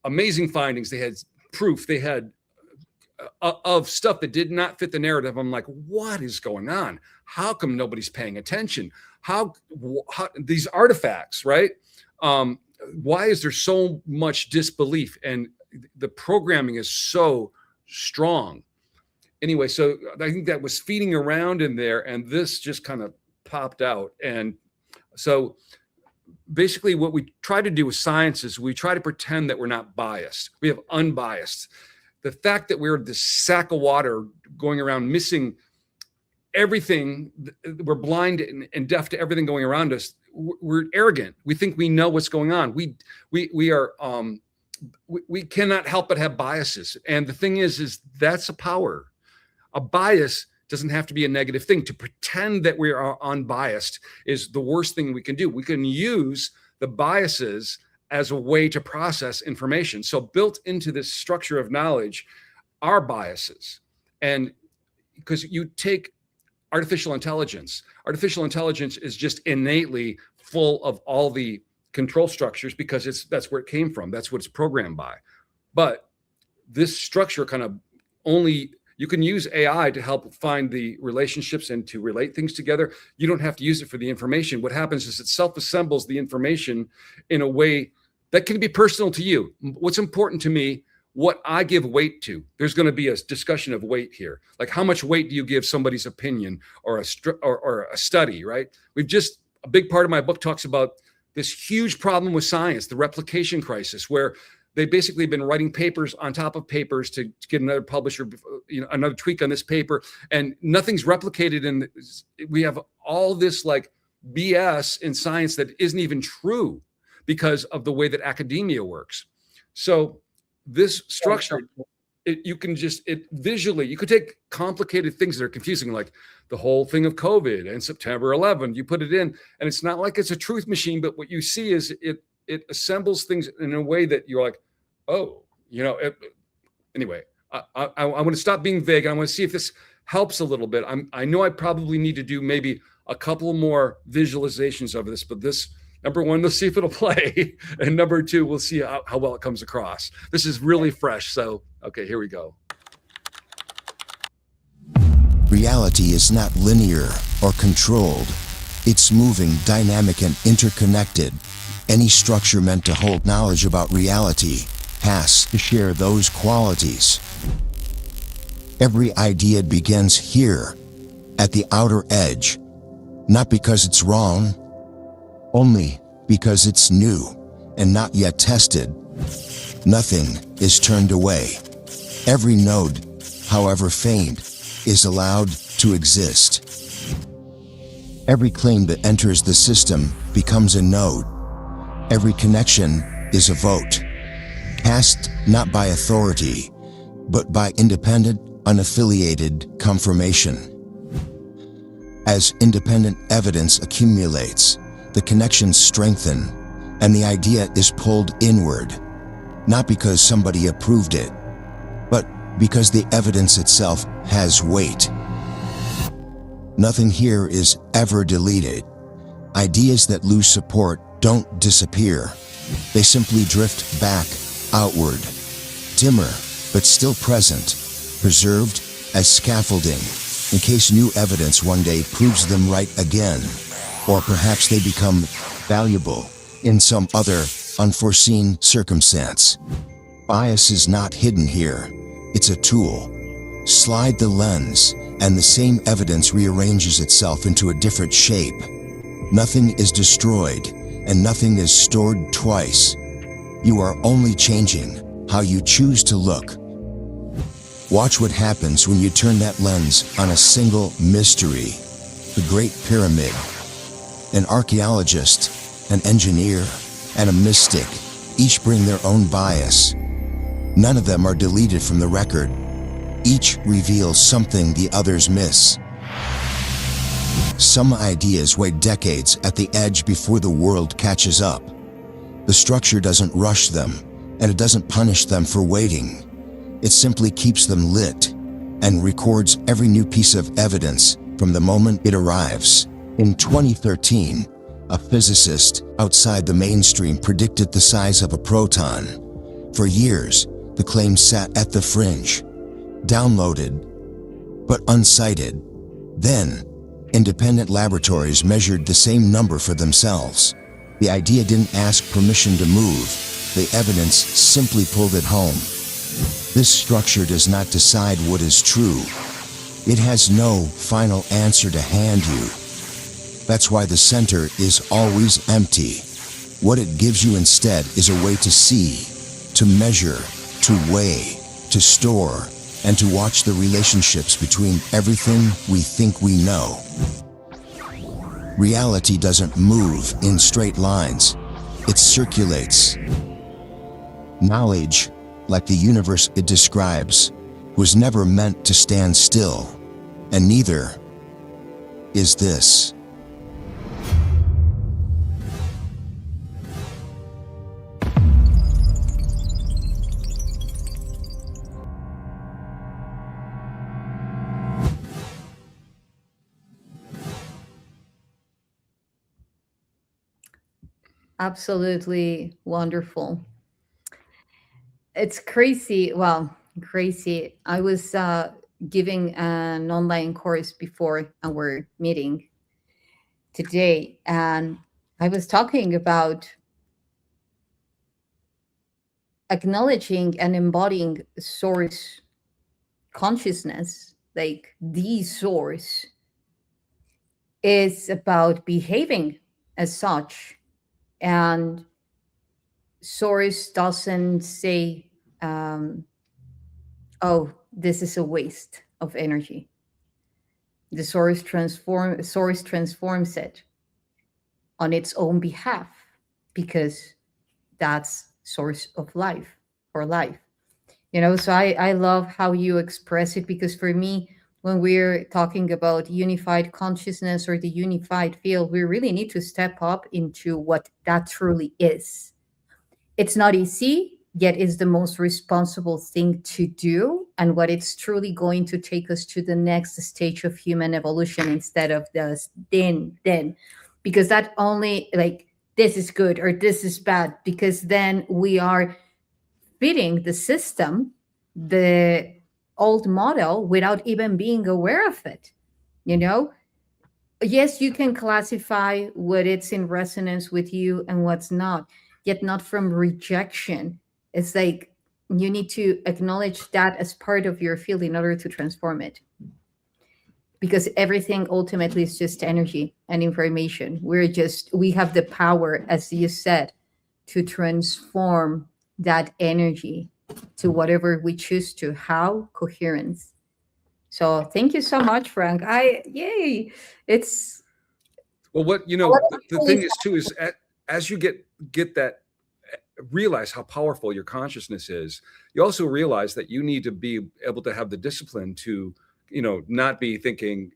amazing findings. They had proof. They had of stuff that did not fit the narrative. I'm like, what is going on? How come nobody's paying attention? How these artifacts, right? Why is there so much disbelief? And the programming is so strong. anyway, so I think that was feeding around in there, and this just kind of popped out. And so basically what we try to do with science is we try to pretend that we're not biased. We have unbiased. The fact that we're this sack of water going around missing everything, we're blind and deaf to everything going around us. We're arrogant. We think we know what's going on. We cannot help but have biases. And the thing is that's a power. A bias doesn't have to be a negative thing. To pretend that we are unbiased is the worst thing we can do. We can use the biases as a way to process information. So built into this structure of knowledge are biases. And because you take artificial intelligence is just innately full of all the control structures because that's where it came from. That's what it's programmed by. But this structure kind of you can use AI to help find the relationships and to relate things together. You don't have to use it for the information. What happens is it self-assembles the information in a way that can be personal to you. What's important to me, what I give weight to. There's going to be a discussion of weight here. Like how much weight do you give somebody's opinion or a study, right? A big part of my book talks about this huge problem with science, the replication crisis, where they've basically been writing papers on top of papers to get another publisher, another tweak on this paper, and nothing's replicated. And we have all this like BS in science that isn't even true because of the way that academia works. So this structure, you could take complicated things that are confusing, like the whole thing of COVID and September 11th, you put it in, and it's not like it's a truth machine, but what you see is it assembles things in a way that you're like, oh, anyway, I want to stop being vague. And I want to see if this helps a little bit. I know I probably need to do maybe a couple more visualizations of this, but this, number one, let's see if it'll play. And number two, we'll see how well it comes across. This is really fresh. So, okay, here we go. Reality is not linear or controlled. It's moving, dynamic, and interconnected. Any structure meant to hold knowledge about reality has to share those qualities. Every idea begins here, at the outer edge, not because it's wrong, only because it's new and not yet tested. Nothing is turned away. Every node, however faint, is allowed to exist. Every claim that enters the system becomes a node. Every connection is a vote, cast not by authority, but by independent, unaffiliated confirmation. As independent evidence accumulates, the connections strengthen, and the idea is pulled inward, not because somebody approved it, but because the evidence itself has weight. Nothing here is ever deleted. Ideas that lose support don't disappear. They simply drift back, outward, dimmer, but still present, preserved as scaffolding, in case new evidence one day proves them right again, or perhaps they become valuable in some other unforeseen circumstance. Bias is not hidden here. It's a tool. Slide the lens, and the same evidence rearranges itself into a different shape. Nothing is destroyed, and nothing is stored twice. You are only changing how you choose to look. Watch what happens when you turn that lens on a single mystery. The Great Pyramid. An archaeologist, an engineer, and a mystic each bring their own bias. None of them are deleted from the record. Each reveals something the others miss. Some ideas wait decades at the edge before the world catches up. The structure doesn't rush them, and it doesn't punish them for waiting. It simply keeps them lit and records every new piece of evidence from the moment it arrives. In 2013, a physicist outside the mainstream predicted the size of a proton. For years, the claim sat at the fringe, downloaded, but unsighted. Then, independent laboratories measured the same number for themselves. The idea didn't ask permission to move. The evidence simply pulled it home. This structure does not decide what is true. It has no final answer to hand you. That's why the center is always empty. What it gives you instead is a way to see, to measure, to weigh, to store, and to watch the relationships between everything we think we know. Reality doesn't move in straight lines. It circulates. Knowledge, like the universe it describes, was never meant to stand still, and neither is this. Absolutely wonderful. It's crazy. Well, crazy. I was giving an online course before our meeting today, and I was talking about acknowledging and embodying source consciousness, like the source is about behaving as such. And source doesn't say, oh, this is a waste of energy. The source transforms it on its own behalf, because that's source of life or life. So I love how you express it, because for me, when we're talking about unified consciousness or the unified field, we really need to step up into what that truly is. It's not easy, yet it's the most responsible thing to do, and what it's truly going to take us to the next stage of human evolution, instead of this then, because that only, like, this is good or this is bad, because then we are fitting the system, the old model, without even being aware of it. Yes, you can classify what it's in resonance with you and what's not, yet not from rejection. It's like you need to acknowledge that as part of your field in order to transform it, because everything ultimately is just energy and information. We have the power, as you said, to transform that energy to whatever we choose to. How? Coherence. So thank you so much, Frank. Yay. It's Well, the thing is too is as you get that, realize how powerful your consciousness is, you also realize that you need to be able to have the discipline to, not be thinking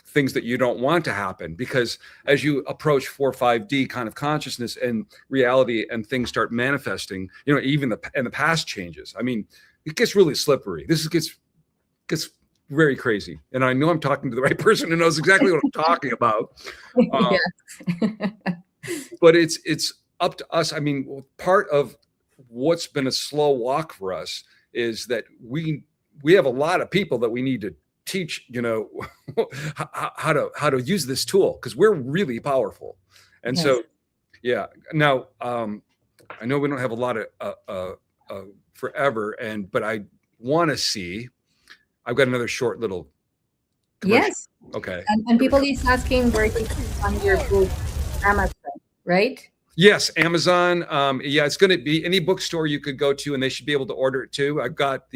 things that you don't want to happen, because as you approach 4-5D kind of consciousness and reality, and things start manifesting, even the past changes. I mean, it gets really slippery. This gets very crazy, and I know I'm talking to the right person who knows exactly what I'm talking about. But it's up to us. I mean, part of what's been a slow walk for us is that we have a lot of people that we need to teach, how to use this tool, because we're really powerful. And so, yeah. Now, I know we don't have a lot of forever, but I want to see. I've got another short little commercial. Yes. Okay. And people is asking where they can find your book. Amazon, right? Yes, Amazon. Yeah, it's going to be any bookstore you could go to, and they should be able to order it too. I've got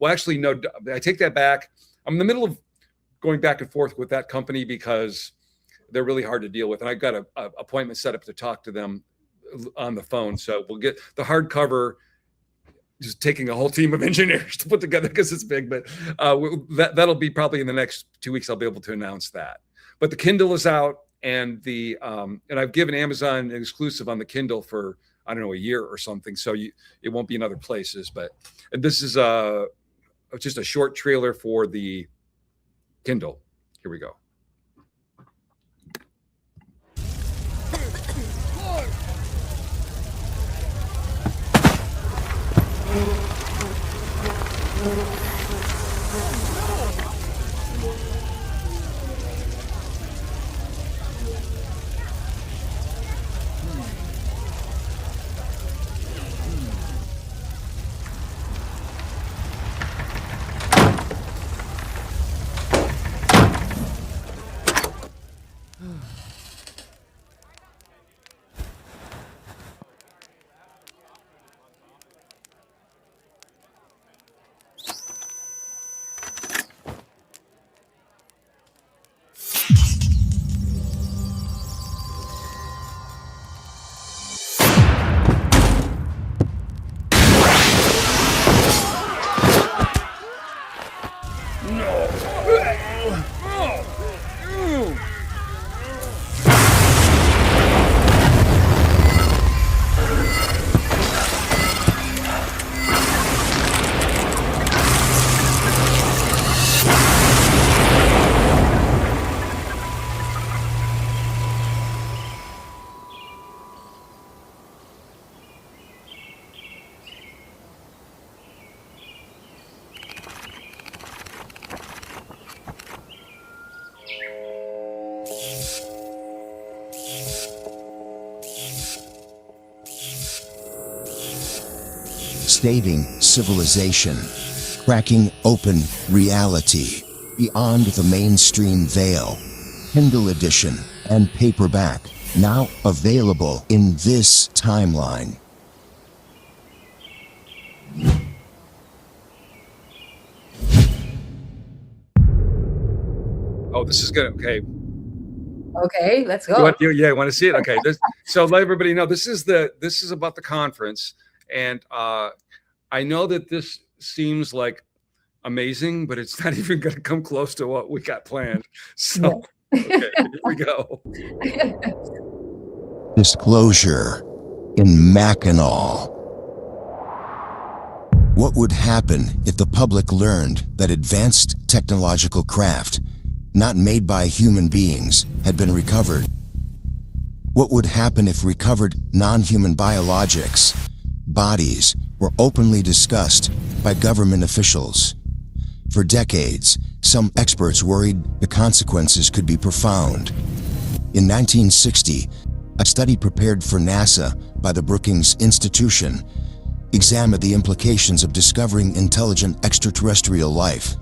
actually, no, I take that back. I'm in the middle of going back and forth with that company because they're really hard to deal with. And I've got an appointment set up to talk to them on the phone. So we'll get the hardcover, just taking a whole team of engineers to put together because it's big, but that'll be probably in the next 2 weeks. I'll be able to announce that. But the Kindle is out, and and I've given Amazon an exclusive on the Kindle for, I don't know, a year or something. So it won't be in other places, but this is just a short trailer for the Kindle. Here we go. Saving civilization, cracking open reality beyond the mainstream veil. Kindle edition and paperback now available in this timeline. Oh, this is good. Okay. Okay, let's go. You want to see it? Okay. So let everybody know this is about the conference, and I know that this seems like amazing, but it's not even going to come close to what we got planned. So okay, here we go. Disclosure in Mackinaw. What would happen if the public learned that advanced technological craft, not made by human beings, had been recovered? What would happen if recovered non-human biologics, bodies, were openly discussed by government officials? For decades, some experts worried the consequences could be profound. In 1960, a study prepared for NASA by the Brookings Institution examined the implications of discovering intelligent extraterrestrial life.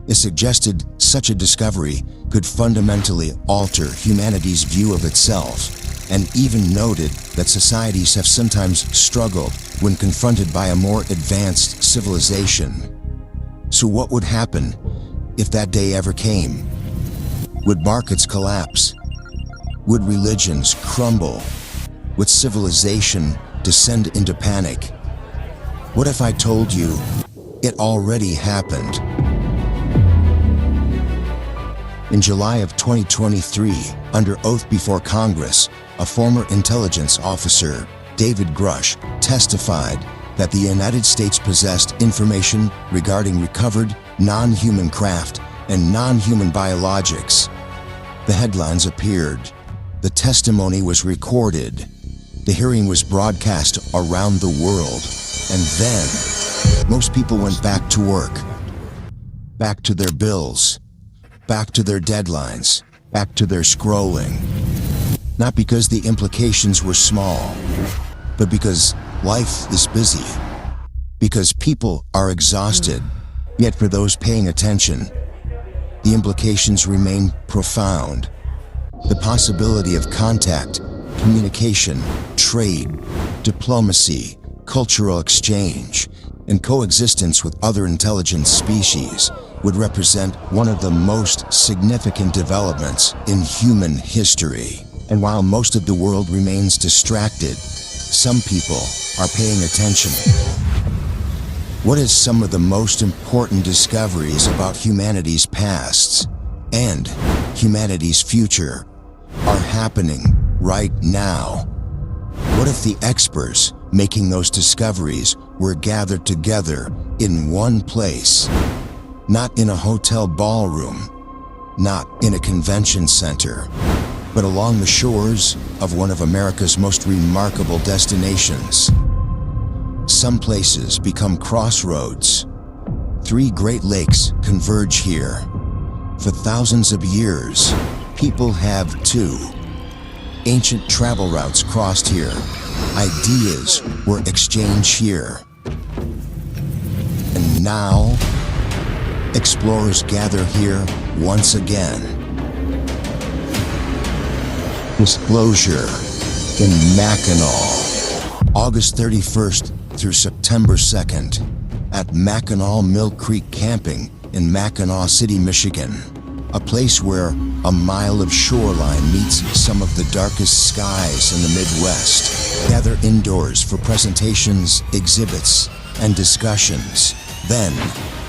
It suggested such a discovery could fundamentally alter humanity's view of itself, and even noted that societies have sometimes struggled when confronted by a more advanced civilization. So what would happen if that day ever came? Would markets collapse? Would religions crumble? Would civilization descend into panic? What if I told you it already happened? In July of 2023, under oath before Congress, a former intelligence officer, David Grush, testified that the United States possessed information regarding recovered non-human craft and non-human biologics. The headlines appeared. The testimony was recorded. The hearing was broadcast around the world. And then, most people went back to work, back to their bills, back to their deadlines, back to their scrolling. Not because the implications were small, but because life is busy. Because people are exhausted. Yet for those paying attention, the implications remain profound. The possibility of contact, communication, trade, diplomacy, cultural exchange, and coexistence with other intelligent species would represent one of the most significant developments in human history. And while most of the world remains distracted, some people are paying attention. What is some of the most important discoveries about humanity's past and humanity's future are happening right now? What if the experts making those discoveries were gathered together in one place? Not in a hotel ballroom, not in a convention center, but along the shores of one of America's most remarkable destinations. Some places become crossroads. 3 Great Lakes converge here. For thousands of years, people have too. Ancient travel routes crossed here. Ideas were exchanged here. And now, explorers gather here once again. Disclosure in Mackinaw, August 31st through September 2nd, at Mackinaw Mill Creek Camping in Mackinaw City, Michigan, a place where a mile of shoreline meets some of the darkest skies in the Midwest. Gather indoors for presentations, exhibits, and discussions. Then,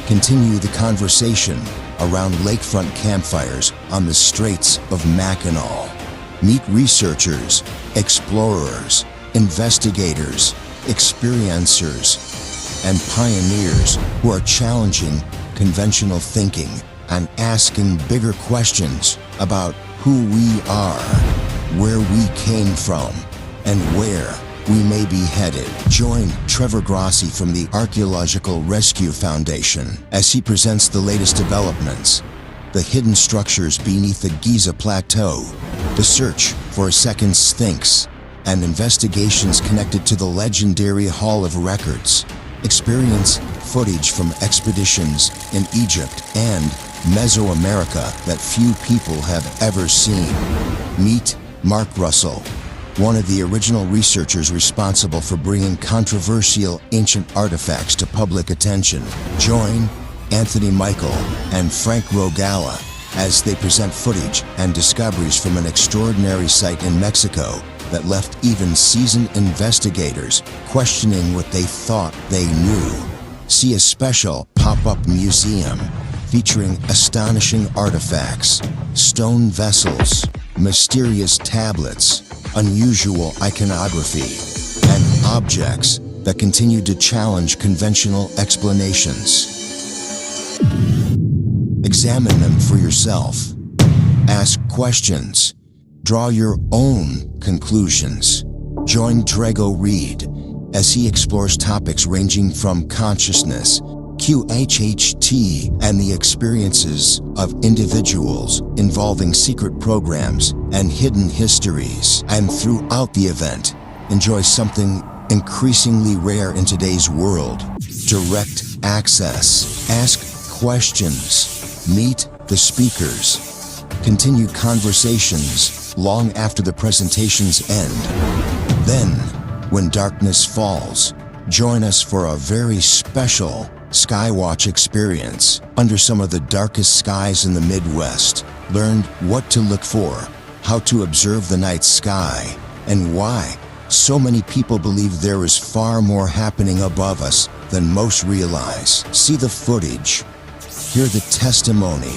Continue the conversation around lakefront campfires on the Straits of Mackinaw. Meet researchers, explorers, investigators, experiencers, and pioneers who are challenging conventional thinking and asking bigger questions about who we are, where we came from, and where we may be headed. Join Trevor Grossi from the Archaeological Rescue Foundation as he presents the latest developments, the hidden structures beneath the Giza Plateau, the search for a second Sphinx, and investigations connected to the legendary Hall of Records. Experience footage from expeditions in Egypt and Mesoamerica that few people have ever seen. Meet Mark Russell, one of the original researchers responsible for bringing controversial ancient artifacts to public attention. Join Anthony Michael and Frank Rogala as they present footage and discoveries from an extraordinary site in Mexico that left even seasoned investigators questioning what they thought they knew. See a special pop-up museum featuring astonishing artifacts, stone vessels, mysterious tablets, unusual iconography, and objects that continue to challenge conventional explanations. Examine them for yourself. Ask questions. Draw your own conclusions. Join Drago Reed as he explores topics ranging from consciousness, QHHT, and the experiences of individuals involving secret programs and hidden histories. And throughout the event, enjoy something increasingly rare in today's world: direct access. Ask questions. Meet the speakers. Continue conversations long after the presentations end. Then, when darkness falls, join us for a very special Skywatch experience under some of the darkest skies in the Midwest. Learn what to look for, how to observe the night sky, and why so many people believe there is far more happening above us than most realize. See the footage, hear the testimony,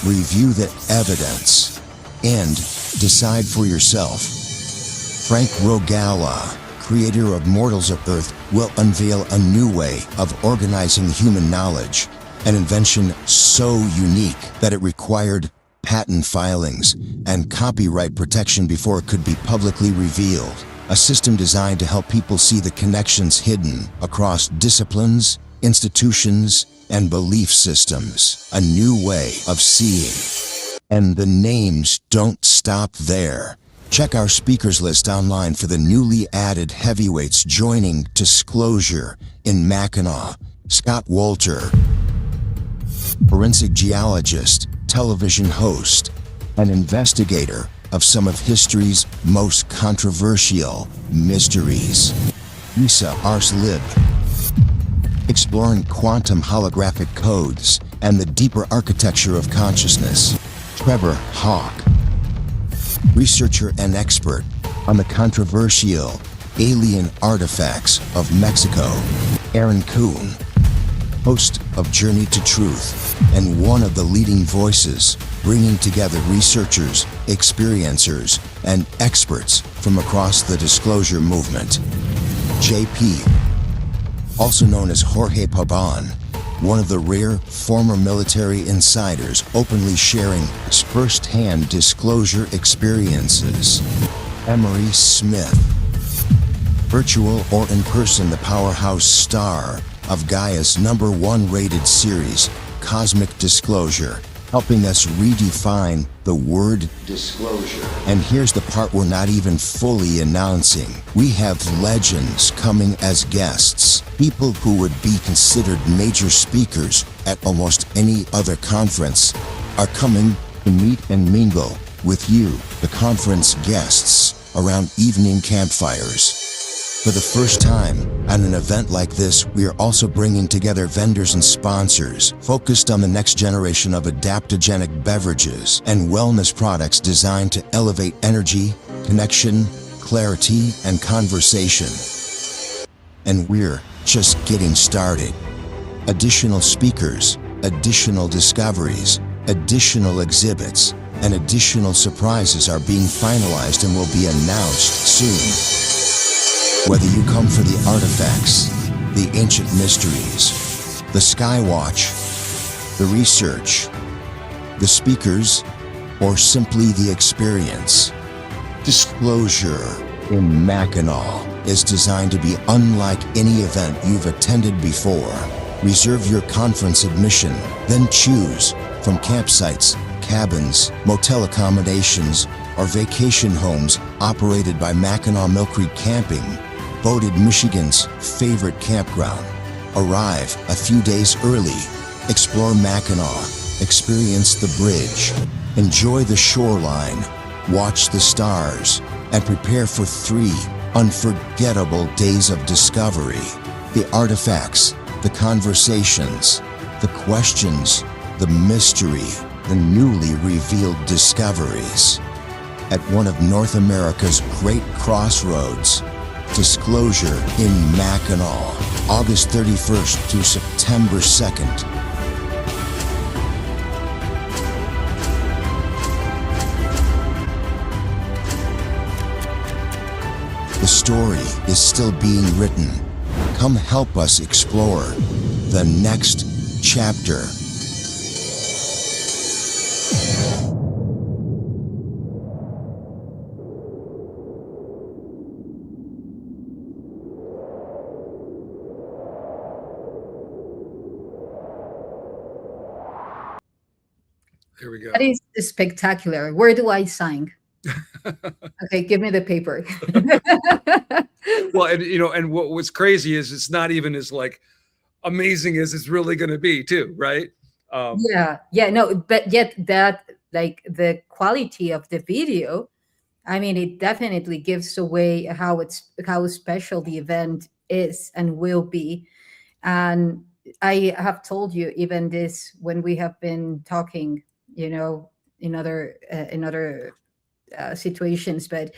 review the evidence, and decide for yourself. Frank Rogala, creator of Mortals of Earth, will unveil a new way of organizing human knowledge, an invention so unique that it required patent filings and copyright protection before it could be publicly revealed. A system designed to help people see the connections hidden across disciplines, institutions, and belief systems. A new way of seeing. And the names don't stop there. Check our speakers list online for the newly added heavyweights joining Disclosure in Mackinaw. Scott Wolter, forensic geologist, television host, and investigator of some of history's most controversial mysteries. YssaH, exploring quantum holographic codes and the deeper architecture of consciousness. Trevor Hawk, researcher and expert on the controversial alien artifacts of Mexico. Aaron Kuhn, host of Journey to Truth and one of the leading voices bringing together researchers, experiencers, and experts from across the disclosure movement. JP, also known as Jorge Pabon, one of the rare former military insiders openly sharing first-hand disclosure experiences. Emery Smith, virtual or in person, the powerhouse star of Gaia's #1 rated series, Cosmic Disclosure, helping us redefine the word disclosure. And here's the part we're not even fully announcing. We have legends coming as guests, people who would be considered major speakers at almost any other conference are coming to meet and mingle with you, the conference guests, around evening campfires. For the first time at an event like this, we are also bringing together vendors and sponsors focused on the next generation of adaptogenic beverages and wellness products designed to elevate energy, connection, clarity, and conversation. And we're just getting started. Additional speakers, additional discoveries, additional exhibits, and additional surprises are being finalized and will be announced soon. Whether you come for the artifacts, the ancient mysteries, the Skywatch, the research, the speakers, or simply the experience, Disclosure in Mackinaw is designed to be unlike any event you've attended before. Reserve your conference admission, then choose from campsites, cabins, motel accommodations, or vacation homes operated by Mackinaw Mill Creek Camping, voted Michigan's favorite campground. Arrive a few days early. Explore Mackinaw, experience the bridge, enjoy the shoreline, watch the stars, and prepare for 3 unforgettable days of discovery. The artifacts, the conversations, the questions, the mystery, the newly revealed discoveries. At one of North America's great crossroads, Disclosure in Mackinaw, August 31st to September 2nd. The story is still being written. Come help us explore the next chapter. Here we go. That is spectacular. Where do I sign? Okay, give me the paper. Well, and and what was crazy is it's not even as like amazing as it's really going to be, too, right? Yeah, no, but yet that, like, the quality of the video, I mean, it definitely gives away how special the event is and will be. And I have told you even this when we have been talking, in other situations, but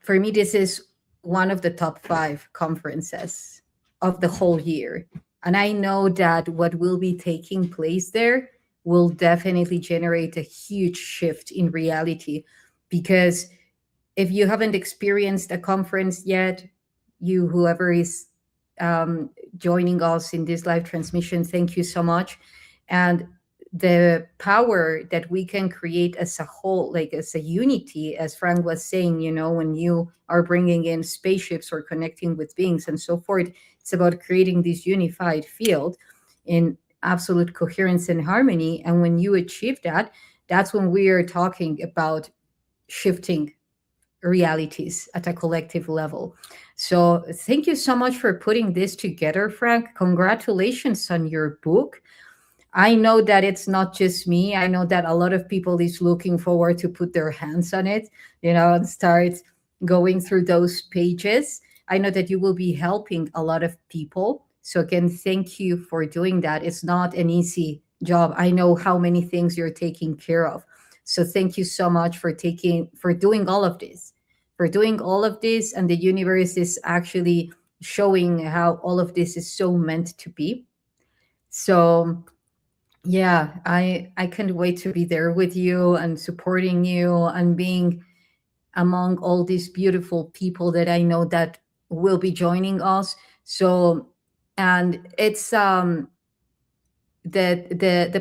for me, this is one of the top 5 conferences of the whole year. And I know that what will be taking place there will definitely generate a huge shift in reality. Because if you haven't experienced a conference yet, whoever is joining us in this live transmission, thank you so much. And the power that we can create as a whole, like as a unity, as Frank was saying, when you are bringing in spaceships or connecting with beings and so forth, it's about creating this unified field in absolute coherence and harmony. And when you achieve that, that's when we are talking about shifting realities at a collective level. So thank you so much for putting this together, Frank. Congratulations on your book. I know that it's not just me. I know that a lot of people is looking forward to put their hands on it, and start going through those pages. I know that you will be helping a lot of people. So again, thank you for doing that. It's not an easy job. I know how many things you're taking care of. So thank you so much for doing all of this. And the universe is actually showing how all of this is so meant to be. So yeah, I can't wait to be there with you and supporting you and being among all these beautiful people that I know that will be joining us. So, and it's the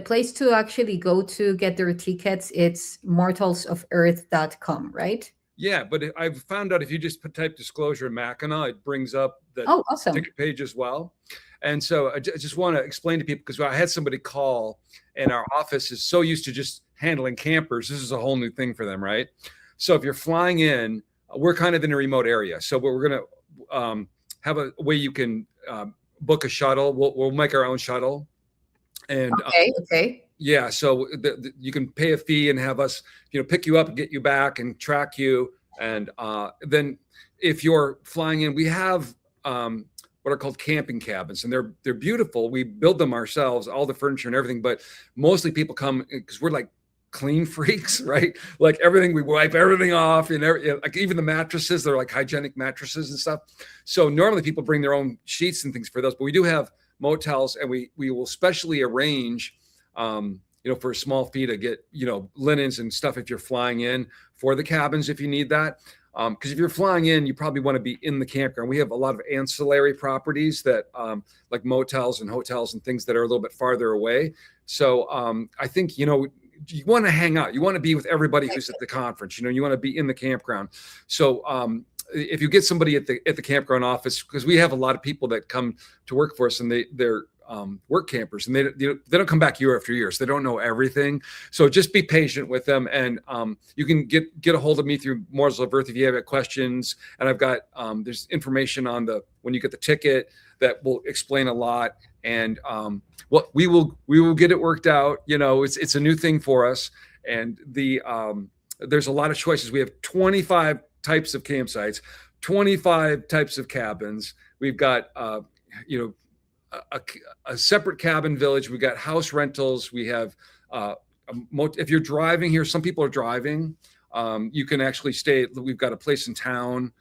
place to actually go to get their tickets, it's mortalsoferarth.com, right? Yeah, but I've found out if you just type Disclosure in Mackinaw, it brings up the awesome ticket page as well. And so I just want to explain to people, because I had somebody call, and our office is so used to just handling campers. This is a whole new thing for them, right? So if you're flying in, we're kind of in a remote area. So we're going to have a way you can book a shuttle. We'll make our own shuttle. And okay. Yeah, so you can pay a fee and have us, pick you up and get you back and track you. And then if you're flying in, we have what are called camping cabins, and they're beautiful. We build them ourselves, all the furniture and everything. But mostly people come because we're like clean freaks, right? Like everything, we wipe everything off, and like even the mattresses, they're like hygienic mattresses and stuff. So normally people bring their own sheets and things for those, but we do have motels, and we will specially arrange, for a small fee to get, linens and stuff if you're flying in for the cabins if you need that. Because if you're flying in, you probably want to be in the campground. We have a lot of ancillary properties that, like motels and hotels and things that are a little bit farther away. So I think, you want to hang out. You want to be with everybody who's at the conference. You want to be in the campground. So if you get somebody at the campground office, because we have a lot of people that come to work for us, and they're work campers, and they don't come back year after year, so they don't know everything. So just be patient with them, and you can get a hold of me through Morsel of Earth if you have questions. And I've got there's information on when you get the ticket that will explain a lot. And we will get it worked out. It's a new thing for us, and there's a lot of choices. We have 25 types of campsites, 25 types of cabins. We've got a separate cabin village. We got house rentals. We have if you're driving here, some people are driving. You can actually stay. We've got a place in town.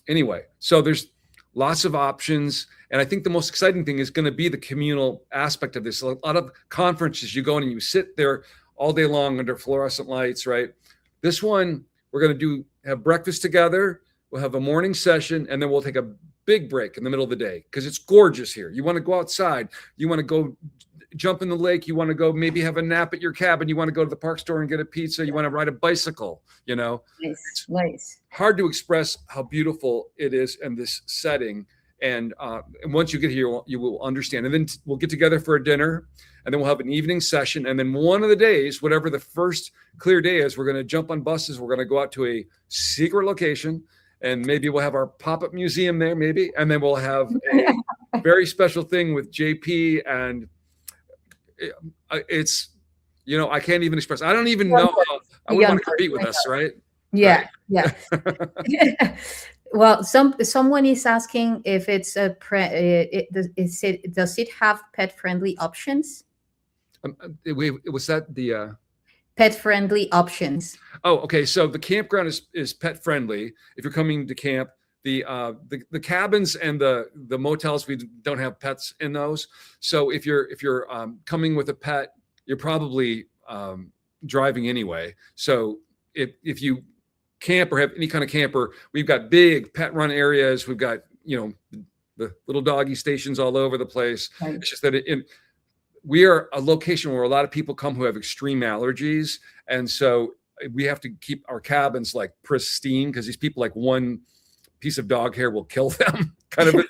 Anyway, so there's lots of options. And I think the most exciting thing is going to be the communal aspect of this. A lot of conferences, you go in and you sit there all day long under fluorescent lights, right? This one, we're going to have breakfast together. We'll have a morning session, and then we'll take a big break in the middle of the day because it's gorgeous here. You want to go outside. You want to go jump in the lake. You want to go maybe have a nap at your cabin. You want to go to the park store and get a pizza. You want to ride a bicycle, Nice. Hard to express how beautiful it is in this setting. And once you get here, you will understand. And then we'll get together for a dinner, and then we'll have an evening session. And then one of the days, whatever the first clear day is, we're going to jump on buses. We're going to go out to a secret location, and maybe we'll have our pop-up museum there, maybe. And then we'll have a very special thing with JP. And it's, I can't even express. I don't even know. I wouldn't want to compete with us, right? Yeah, right. yeah. Well, someone is asking if it's does it have pet-friendly options? Was that the Pet-friendly options. Oh, okay. So the campground is pet-friendly. If you're coming to camp, the cabins and the motels, we don't have pets in those. So if you're coming with a pet, you're probably driving anyway. So if you camp or have any kind of camper, we've got big pet run areas. We've got, the little doggy stations all over the place. Right. It's just that we are a location where a lot of people come who have extreme allergies. And so we have to keep our cabins like pristine because these people, like one piece of dog hair will kill them kind of a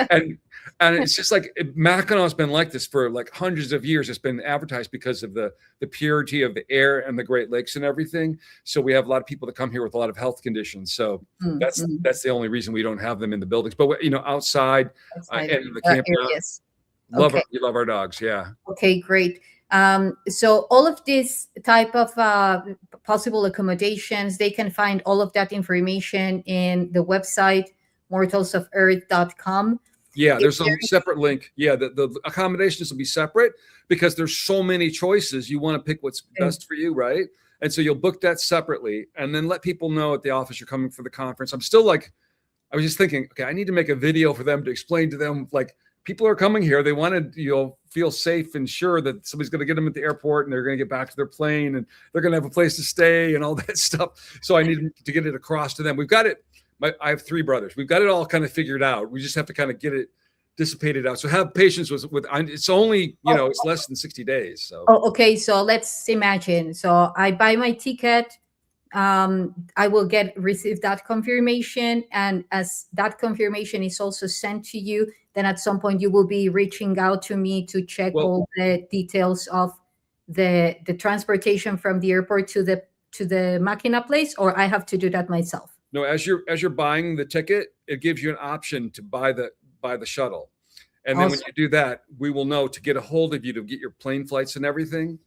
thing, And it's just like Mackinaw has been like this for like hundreds of years. It's been advertised because of the purity of the air and the Great Lakes and everything. So we have a lot of people that come here with a lot of health conditions. So that's the only reason we don't have them in the buildings. But outside and in the campground, we love our dogs. Yeah. Okay, great. So all of this type of possible accommodations, they can find all of that information in the website mortalsoferarth.com. Yeah, there's a separate link. Yeah, the accommodations will be separate because there's so many choices. You want to pick what's best for you, right? And so you'll book that separately and then let people know at the office you're coming for the conference. I'm still I was just thinking, okay, I need to make a video for them to explain to them, like, people are coming here. They want to, feel safe and sure that somebody's going to get them at the airport and they're going to get back to their plane and they're going to have a place to stay and all that stuff. So I need to get it across to them. We've got it. I have 3 brothers. We've got it all kind of figured out. We just have to kind of get it dissipated out. So have patience with it's only, it's less than 60 days. So. Oh, okay. So let's imagine. So I buy my ticket. I will receive that confirmation. And as that confirmation is also sent to you, then at some point you will be reaching out to me to check all the details of the transportation from the airport to the Mackinaw place, or I have to do that myself. No, as you're buying the ticket, it gives you an option to buy the shuttle. And then when you do that, we will know to get a hold of you to get your plane flights and everything.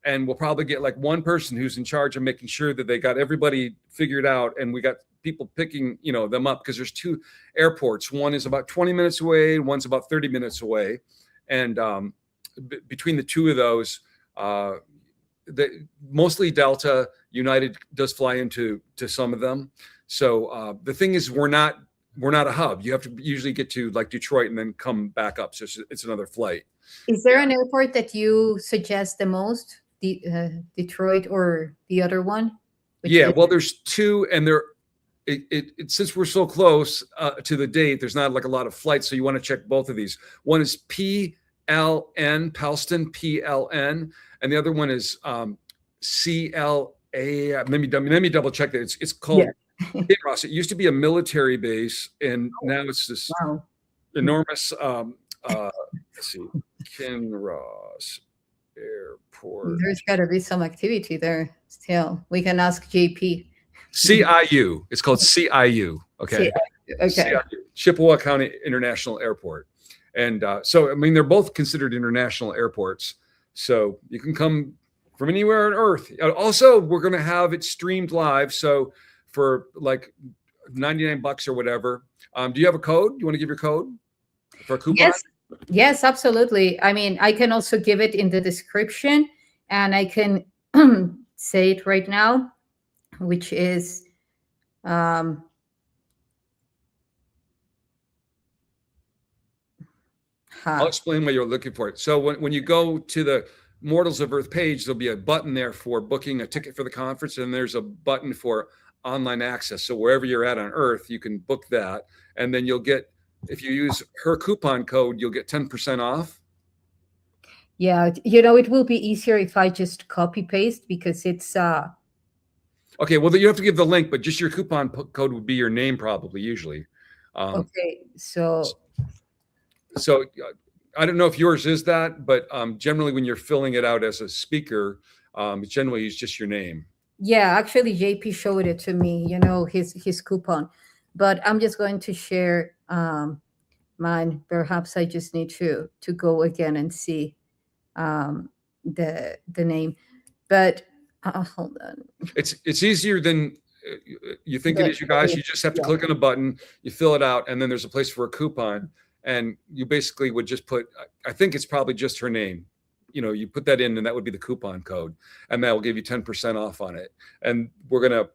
And we'll probably get like one person who's in charge of making sure that they got everybody figured out. And we got people picking, them up because there's 2 airports. One is about 20 minutes away. One's about 30 minutes away. And between the 2 of those, mostly Delta, United does fly into some of them. So the thing is, we're not we're not a hub. You have to usually get to like Detroit and then come back up. So it's another flight. Is there an airport that you suggest the most? Detroit or the other one? Yeah, well, there's two, and since we're so close to the date, there's not like a lot of flights, so you want to check both of these. One is PLN, Pellston, PLN, and the other one is CLA. Let me double check that. It's called Kinross. It used to be a military base, and now it's this enormous. Let's see, Kinross Airport. There's got to be some activity there still. We can ask JP. CIU. It's called CIU. Okay. Okay. CIU, Chippewa County International Airport. And so, I mean, they're both considered international airports. So you can come from anywhere on Earth. Also, we're going to have it streamed live. So for like $99 or whatever. Do you have a code? You want to give your code for a coupon? Yes, absolutely. I mean, I can also give it in the description, and I can say it right now, which is I'll explain what you're looking for. So when you go to the Mortals of Earth page, there'll be a button there for booking a ticket for the conference, and there's a button for online access. So wherever you're at on Earth, you can book that, and then you'll get, if you use her coupon code, you'll get 10% off. Yeah, you know, it will be easier if I just copy paste, because it's Okay, well, you have to give the link, but just your coupon code would be your name probably, usually. Okay, so I don't know if yours is that, but generally when you're filling it out as a speaker, generally it's just your name. yeah, actually JP showed it to me, you know, his coupon, but I'm just going to share mine. Perhaps I just need to go again and see the name, but hold on. It's easier than you think it is, you guys. You just have to click on a button, you fill it out, and then there's a place for a coupon, and you basically would just put, I think it's probably just her name. You know, you put that in, and that would be the coupon code, and that will give you 10% off on it. And we're gonna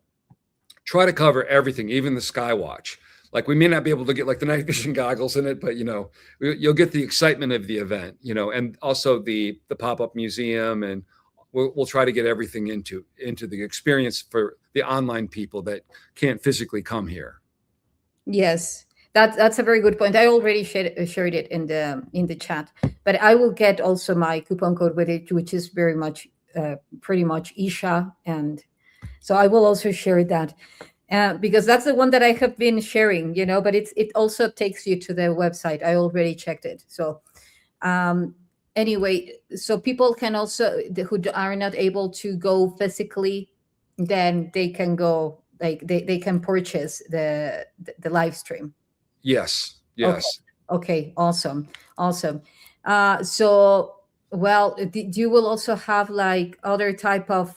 try to cover everything, even the Skywatch. Like, we may not be able to get like the night vision goggles in it, but you know, you'll get the excitement of the event, you know, and also the pop-up museum, and we'll try to get everything into the experience for the online people that can't physically come here. Yes, that's a very good point. I already shared it in the chat, but I will get also my coupon code with it, which is very much pretty much YssaH, and so I will also share that because that's the one that I have been sharing, you know. But it also takes you to the website. I already checked it. So anyway, so people can also, who are not able to go physically, then they can go, like they can purchase the live stream. Yes. Okay. Awesome. So, well, you will also have like other type of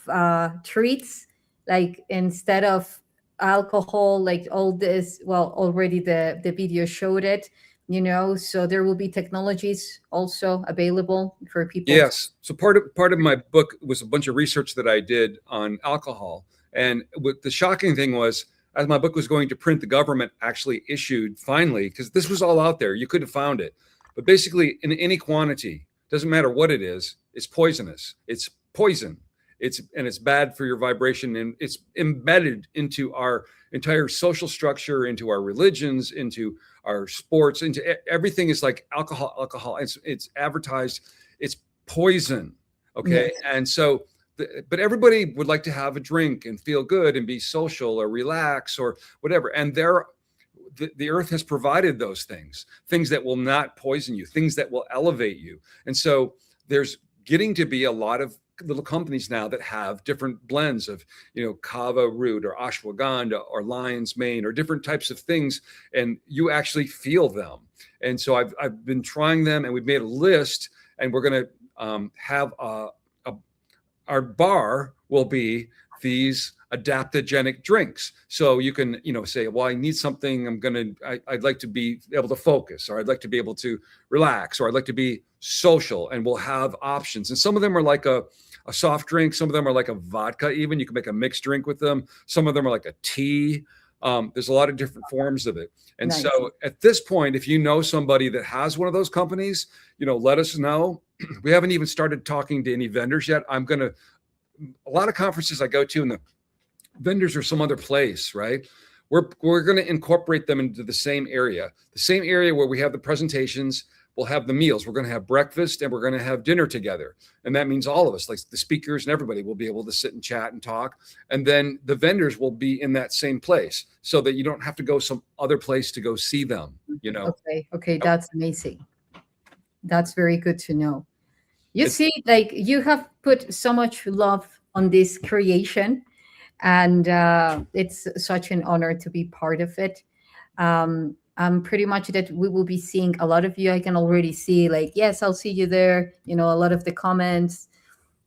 treats, like instead of alcohol, like all this, well, already the video showed it, you know, so there will be technologies also available for people. Yes. So part of my book was a bunch of research that I did on alcohol. And what the shocking thing was, as my book was going to print, the government actually issued finally, because this was all out there, you could have found it, but basically in any quantity, doesn't matter what it is, it's poisonous. It's poison. It's bad for your vibration, and it's embedded into our entire social structure, into our religions, into our sports, into everything. Is like alcohol. It's advertised. It's poison. Okay, yes. And so, but everybody would like to have a drink and feel good and be social or relax or whatever. And the earth has provided those things that will not poison you, things that will elevate you. And so there's getting to be a lot of little companies now that have different blends of, you know, kava root or ashwagandha or lion's mane or different types of things, and you actually feel them. And so I've been trying them, and we've made a list, and we're going to have our bar will be these adaptogenic drinks. So you can, you know, say, well, I need something, I'd like to be able to focus, or I'd like to be able to relax, or I'd like to be social, and we'll have options. And some of them are like a soft drink. Some of them are like a vodka even. You can make a mixed drink with them. Some of them are like a tea. There's a lot of different forms of it. And Nice. so at this point, if you know somebody that has one of those companies, let us know. We haven't even started talking to any vendors yet. A lot of conferences I go to, and the vendors are some other place, right? We're going to incorporate them into the same area where we have the presentations. We'll have the meals. We're going to have breakfast and we're going to have dinner together. And that means all of us, like the speakers and everybody, will be able to sit and chat and talk. And then the vendors will be in that same place so that you don't have to go some other place to go see them, Okay, that's amazing. That's very good to know. You see, like you have put so much love on this creation, and it's such an honor to be part of it. I'm pretty much that we will be seeing a lot of you. I can already see, like, yes, I'll see you there. A lot of the comments,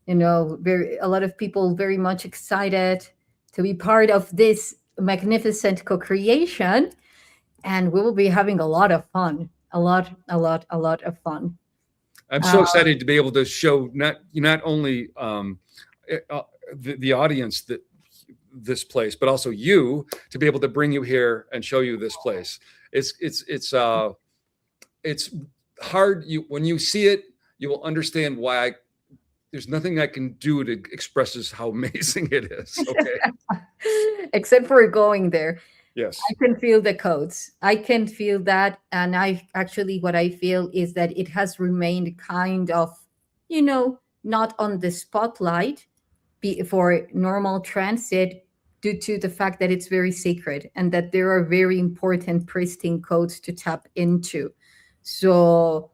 a lot of people very much excited to be part of this magnificent co-creation, and we will be having a lot of fun. A lot of fun. I'm so excited to be able to show not only the audience that this place, but also you, to be able to bring you here and show you this place. It's hard. When you see it, you will understand why there's nothing I can do to express how amazing it is. Okay. Except for going there. Yes. I can feel the codes. I can feel that. And what I feel is that it has remained kind of, not on the spotlight for normal transit, due to the fact that it's very sacred and that there are very important pristine codes to tap into. So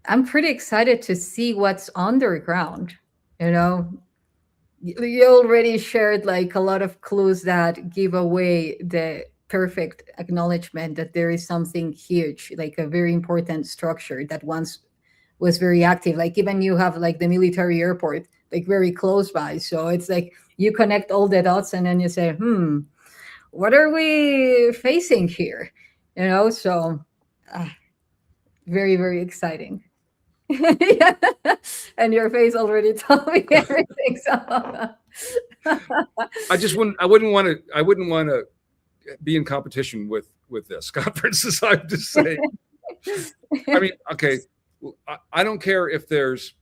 I'm pretty excited to see what's underground. You already shared like a lot of clues that give away the perfect acknowledgement that there is something huge, like a very important structure that once was very active. Like even you have like the military airport, like very close by. So it's like you connect all the dots and then you say, what are we facing here? So very, very exciting. Yeah. And your face already told me everything. So I wouldn't want to be in competition with this conference. I'm just saying. I mean, okay, I don't care if there's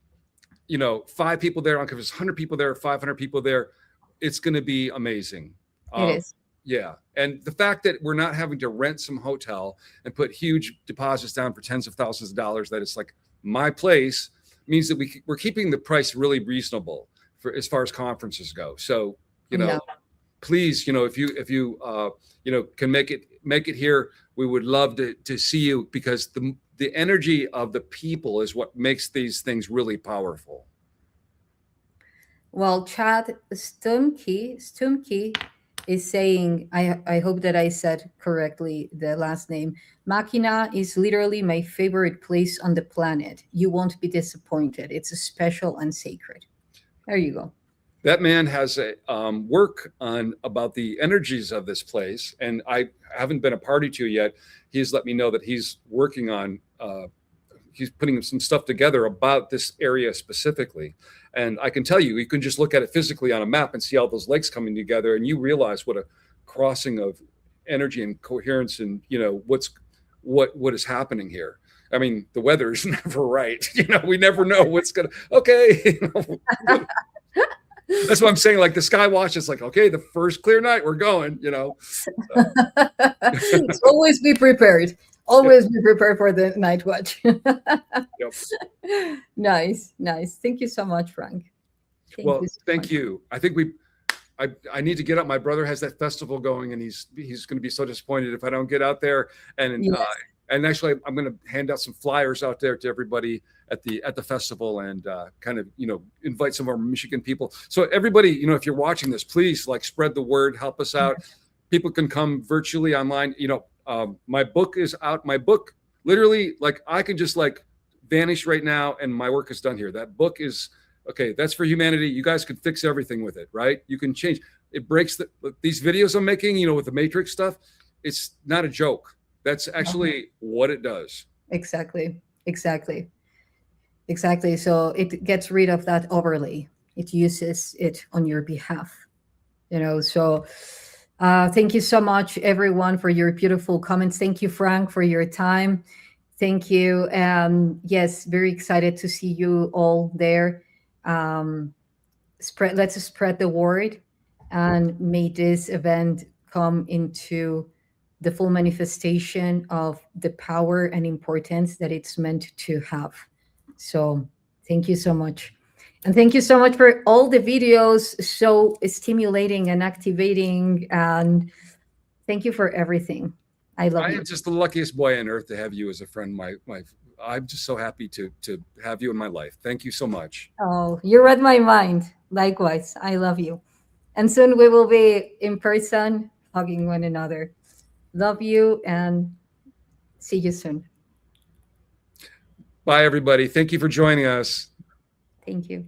5 people there. I don't care if there's 100 people there, 500 people there. It's going to be amazing. It is. Yeah. And the fact that we're not having to rent some hotel and put huge deposits down for tens of thousands of dollars, that it's like my place, means that we're keeping the price really reasonable for as far as conferences go. So, please, if you can make it here, we would love to see you, because the energy of the people is what makes these things really powerful. Well, Chad Stumkey is saying, I hope that I said correctly the last name. Mackinaw is literally my favorite place on the planet. You won't be disappointed. It's special and sacred. There you go. That man has a work on about the energies of this place, and I haven't been a party to yet. He's let me know that he's working on he's putting some stuff together about this area specifically. And I can tell you can just look at it physically on a map and see all those lakes coming together, and you realize what a crossing of energy and coherence, and what is happening here. I mean, the weather is never right. We never know what's gonna. Okay. That's what I'm saying. Like the sky watch is like, okay, the first clear night, we're going. So. Always be prepared. Always be prepared for the night watch. Yep. Nice. Thank you so much, Frank. Thank you. I think I need to get up. My brother has that festival going, and he's going to be so disappointed if I don't get out there. And Yes. And actually, I'm going to hand out some flyers out there to everybody at the festival, and kind of invite some of our Michigan people. So everybody, if you're watching this, please spread the word, help us out. People can come virtually online. My book is out. My book, literally, I can just vanish right now, and my work is done here. That book is okay. That's for humanity. You guys can fix everything with it, right? You can change. It breaks these videos I'm making, with the Matrix stuff. It's not a joke. That's actually what it does. Exactly. So it gets rid of that overlay. It uses it on your behalf. So Thank you so much, everyone, for your beautiful comments. Thank you, Frank, for your time. Thank you. Yes, very excited to see you all there. Let's spread the word, and may this event come into the full manifestation of the power and importance that it's meant to have. So thank you so much. And thank you so much for all the videos, so stimulating and activating. And thank you for everything. I love I you. am just the luckiest boy on earth to have you as a friend. I'm just so happy to have you in my life. Thank you so much. Oh, you read my mind. Likewise, I love you. And soon we will be in person, hugging one another. Love you and see you soon. Bye, everybody. Thank you for joining us. Thank you.